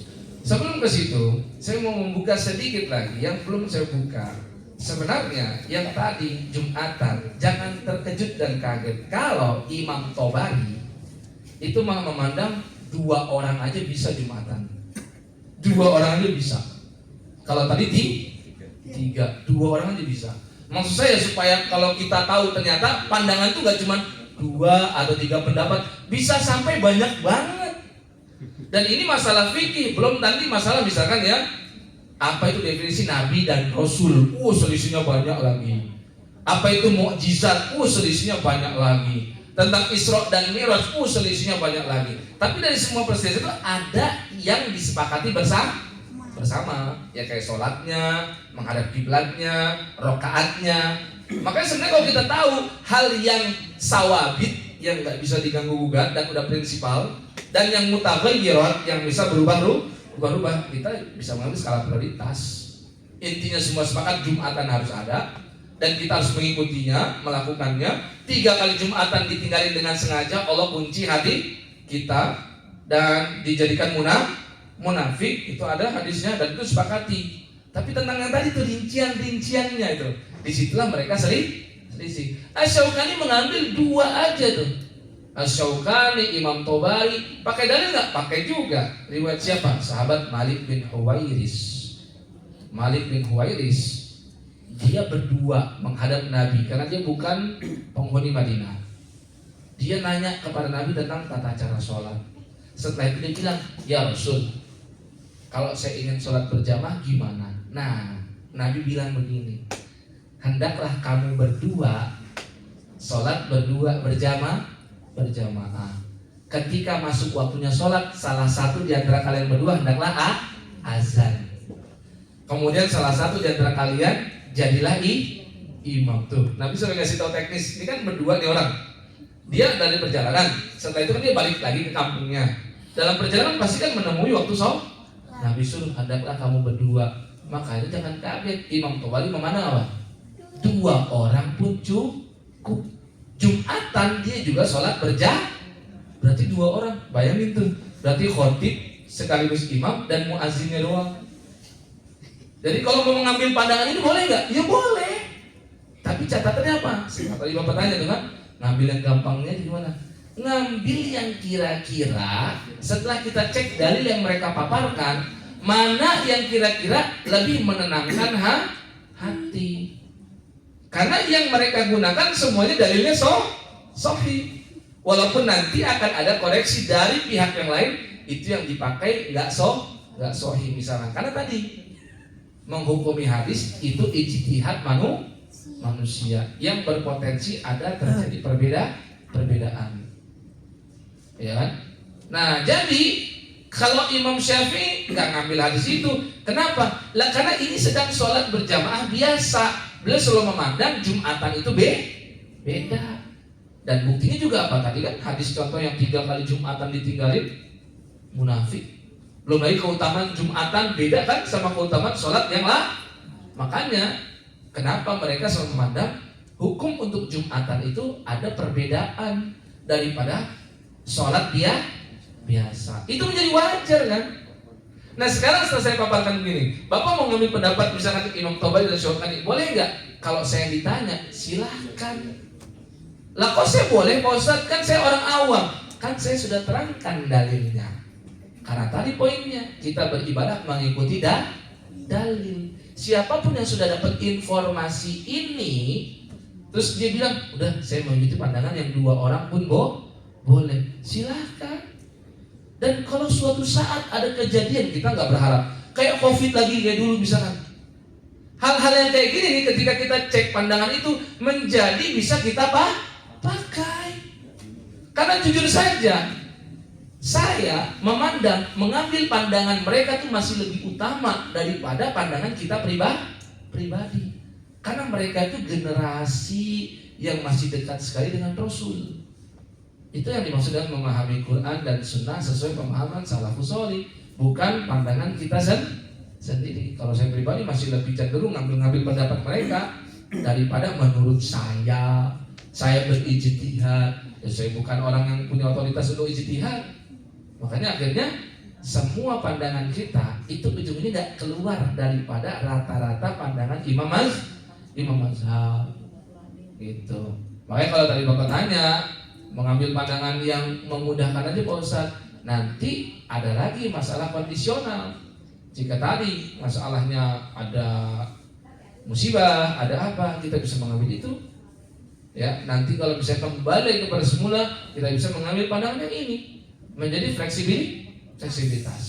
Sebelum ke situ, saya mau membuka sedikit lagi yang belum saya buka. Sebenarnya yang tadi Jumatan, jangan terkejut dan kaget kalau Imam Tobari itu memandang 2 orang aja bisa Jumatan. 2 orang aja bisa. Kalau tadi 3, 2 orang aja bisa. Maksud saya supaya kalau kita tahu ternyata pandangan itu gak cuma 2 atau 3 pendapat, bisa sampai banyak banget. Dan ini masalah fikih, belum nanti masalah misalkan ya, apa itu definisi Nabi dan Rasul, selisihnya banyak lagi. Apa itu mukjizat, selisihnya banyak lagi. Tentang Isra dan Mi'raj, selisihnya banyak lagi. Tapi dari semua perselisihan itu ada yang disepakati bersama. Ya kayak sholatnya, menghadap kiblatnya, rokaatnya. Makanya sebenarnya kalau kita tahu hal yang sawabit, yang nggak bisa diganggu gugat dan udah prinsipal, dan yang mutaghayyir yang bisa berubah-ubah, kita bisa mengambil skala prioritas. Intinya semua sepakat Jumatan harus ada dan kita harus mengikutinya, melakukannya. 3 kali Jumatan ditinggalin dengan sengaja, Allah kunci hati kita dan dijadikan munafik. Itu ada hadisnya dan itu sepakati. Tapi tentang yang tadi itu rincian-rinciannya itu, disitulah mereka selisih. Asy-Syaukani mengambil 2 aja tuh. Asy-Syaukani, Imam Tobari, pakai dalil nggak? Pakai juga. Riwayat siapa? Sahabat Malik bin Huwairis. Malik bin Huwairis, dia berdua menghadap Nabi karena dia bukan penghuni Madinah. Dia nanya kepada Nabi tentang tata cara sholat. Setelah itu dia bilang, ya Rasul, kalau saya ingin sholat berjamaah gimana? Nah, Nabi bilang begini, hendaklah kamu berdua sholat berdua berjamaah. Ketika masuk waktunya sholat, salah satu di antara kalian berdua hendaklah azan. Kemudian salah satu di antara kalian jadilah imam. Tuh, Nabi sudah kasih tahu teknis. Ini kan berdua nih orang. Dia dari perjalanan. Setelah itu kan dia balik lagi ke kampungnya. Dalam perjalanan pasti kan menemui waktu sholat. Nabi suruh hendaklah kamu berdua. Makanya jangan kaget. Imam Tobari memandang apa? 2 orang pun cukup. Jumatan dia juga sholat berarti 2 orang. Bayangin tuh. Berarti khotib sekaligus imam dan muazzinnya doang. Jadi kalau mau mengambil pandangan ini boleh nggak? Ya boleh. Tapi catatannya apa? Tadi Bapak tanya tuh kan, ngambil yang gampangnya gimana? Ngambil yang kira-kira setelah kita cek dalil yang mereka paparkan, mana yang kira-kira lebih menenangkan hati. Karena yang mereka gunakan semuanya dalilnya sahih. Walaupun nanti akan ada koreksi dari pihak yang lain, itu yang dipakai nggak sahih misalnya. Karena tadi menghukumi hadis itu ijtihad manusia yang berpotensi ada terjadi perbedaan. Ya kan? Nah, jadi kalau Imam Syafi'i nggak ngambil hadis itu, kenapa? Lah karena ini sedang sholat berjamaah biasa. Beliau selalu memandang Jumatan itu beda. Dan buktinya juga apa? Tadi kan hadis contoh yang 3 kali Jumatan ditinggalin munafik. Belum lagi keutamaan Jumatan beda kan sama keutamaan sholat yang lah. Makanya Kenapa mereka selalu memandang hukum untuk Jumatan itu ada perbedaan daripada sholat dia biasa. Itu menjadi wajar kan? Nah sekarang setelah saya paparkan begini, Bapak mau ngambil pendapat misalkan Imam Tabari dan Syaukani, boleh nggak? Kalau saya ditanya, silahkan. Lah kok saya boleh Pak Ustadz? Kan saya orang awam. Kan saya sudah terangkan dalilnya. Karena tadi poinnya, kita beribadah mengikuti dalil. Siapapun yang sudah dapat informasi ini, terus dia bilang, udah saya mengikuti pandangan yang 2 orang pun boleh. Silahkan. Dan kalau suatu saat ada kejadian, kita nggak berharap kayak COVID lagi kayak dulu misalkan. Hal-hal yang kayak gini ketika kita cek pandangan itu menjadi bisa kita pakai. Karena jujur saja, saya memandang mengambil pandangan mereka itu masih lebih utama daripada pandangan kita pribadi. Karena mereka itu generasi yang masih dekat sekali dengan Rasul. Itu yang dimaksud dengan memahami Quran dan Sunnah sesuai pemahaman salafus sholih, bukan pandangan kita sendiri. Kalau saya pribadi masih lebih cenderung ngambil pendapat mereka daripada menurut saya berijtihad. Saya bukan orang yang punya otoritas untuk ijtihad. Makanya akhirnya semua pandangan kita itu ujungnya tidak keluar daripada rata-rata pandangan imam mazhab gitu. Makanya kalau tadi Bapak tanya mengambil pandangan yang memudahkan aja Pak Ustadz, nanti ada lagi masalah kondisional. Jika tadi masalahnya ada musibah, ada apa, kita bisa mengambil itu. Ya, nanti kalau bisa kembali kepada semula, kita bisa mengambil pandangan yang ini, menjadi fleksibilitas.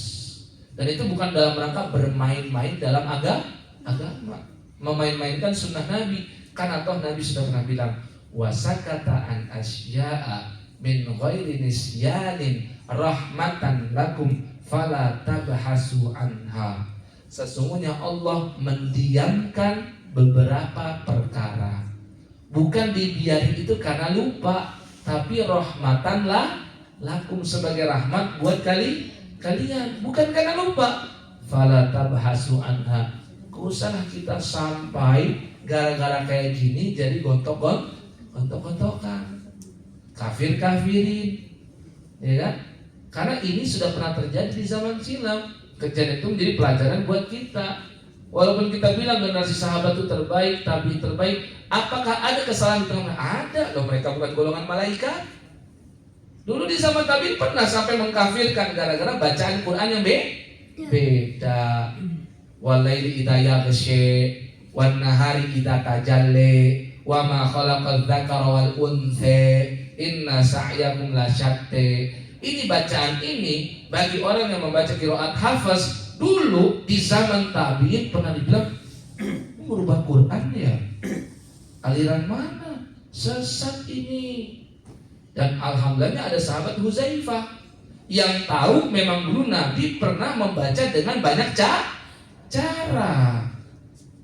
Dan itu bukan dalam rangka bermain-main dalam agama, memain-mainkan sunnah Nabi. Karena toh Nabi sudah pernah bilang, wasakata an asya'a min ghairi nisyanin rahmatan lakum fala tabhasu anha. Sesungguhnya Allah mendiamkan beberapa perkara, bukan dibiarin itu karena lupa, tapi rahmatan lakum, sebagai rahmat buat kalian, bukan karena lupa. Fala tabhasu anha. Usahlah kita sampai gara-gara kayak gini jadi gontok-gontokan, kafir-kafirin, ya kan? Karena ini sudah pernah terjadi di zaman silam. Kejadian itu menjadi pelajaran buat kita. Walaupun kita bilang generasi sahabat itu terbaik, tabi'in terbaik, apakah ada kesalahan di tengah? Ada loh, mereka bukan golongan malaikat. Dulu di zaman tabi'in pernah sampai mengkafirkan gara-gara bacaan Quran yang beda. Walaili idza yaghsha wan nahari idza tajalli wa ma khalaqadz dzakara wal untha inna sa'yakum lasyatta. Ini bacaan ini bagi orang yang membaca qiraat hafaz dulu di zaman tabi'in pernah dibilang merubah Quran ya. Aliran mana? Sesat ini. Dan alhamdulillah ada sahabat Huzaifah yang tahu memang dulu Nabi pernah membaca dengan banyak cara.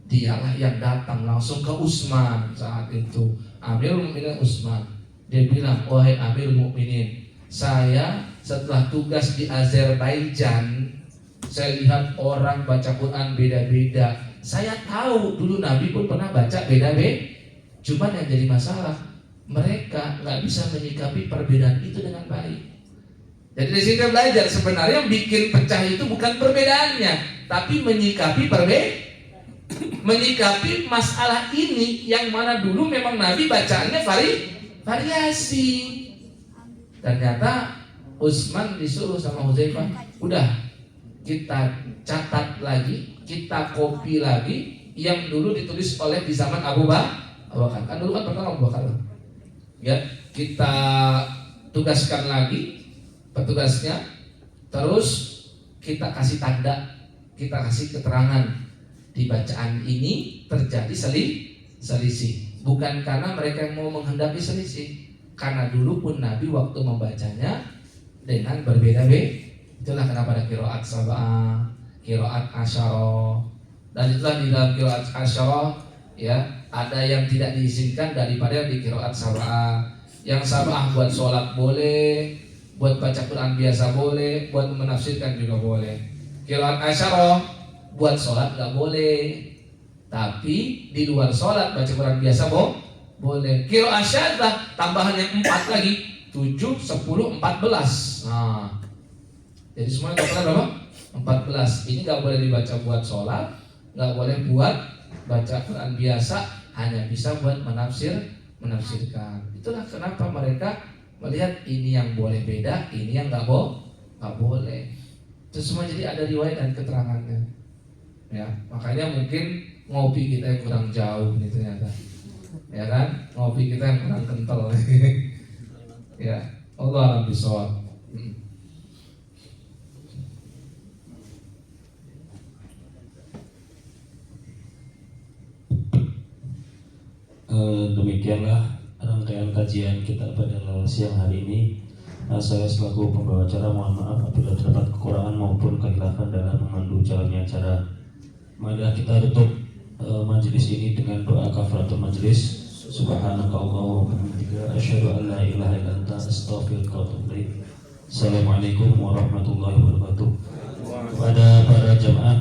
Dialah yang datang langsung ke Utsman saat itu, Amirul Mukminin Utsman. Dia bilang, wahai Amirul Mukminin, saya setelah tugas di Azerbaijan, saya lihat orang baca Quran beda-beda. Saya tahu dulu Nabi pun pernah baca beda-beda. Cuman yang jadi masalah, mereka nggak bisa menyikapi perbedaan itu dengan baik. Jadi di sini kita belajar sebenarnya yang bikin pecah itu bukan perbedaannya, tapi menyikapi menyikapi masalah ini yang mana dulu memang Nabi bacaannya variasi. Ternyata Utsman disuruh sama Huzaifah, udah kita catat lagi, kita copy lagi yang dulu ditulis oleh di zaman Abu Bakar. Kan dulu kan pertama Abu Bakar. Ya, kita tugaskan lagi petugasnya, terus kita kasih tanda, kita kasih keterangan di bacaan ini terjadi selisih. Bukan karena mereka yang mau menghendaki selisih, karena dulu pun Nabi waktu membacanya dengan berbeda-beda. Itulah kenapa ada qiraat sab'ah, qiraat asyara. Dan itulah di dalam qiraat asyara ya, ada yang tidak diizinkan daripada di qiraat sab'ah. Yang sab'ah buat sholat boleh, buat baca Quran biasa boleh, buat menafsirkan juga boleh. Qiraat asyara buat sholat nggak boleh. Tapi di luar sholat baca Quran biasa boleh. Qiraah syadzah tambahan yang 4 lagi, 7, 10, 14. Nah, jadi semuanya total berapa? 14. Ini nggak boleh dibaca buat sholat, nggak boleh buat baca Quran biasa, hanya bisa buat menafsirkan. Itulah kenapa mereka melihat ini yang boleh beda, ini yang nggak boleh. Itu semua jadi ada riwayat dan keterangannya. Ya, makanya mungkin ngopi kita yang kurang jauh nih ternyata. Ya kan? Ngopi kita yang kurang kental. Ya, Allah a'lam bishawab. Demikianlah rangkaian kajian kita pada siang hari ini. Saya selaku pembawa acara mohon maaf apabila terdapat kekurangan maupun kekhilafan dalam memandu jalannya acara. Mari kita tutup majelis ini dengan doa kafaratul majelis. Subhanakallahumma wa bihamdika asyhadu an la ilaha illa anta astaghfiruka wa atubu ilaik. Assalamualaikum warahmatullahi wabarakatuh. Kepada para jamaah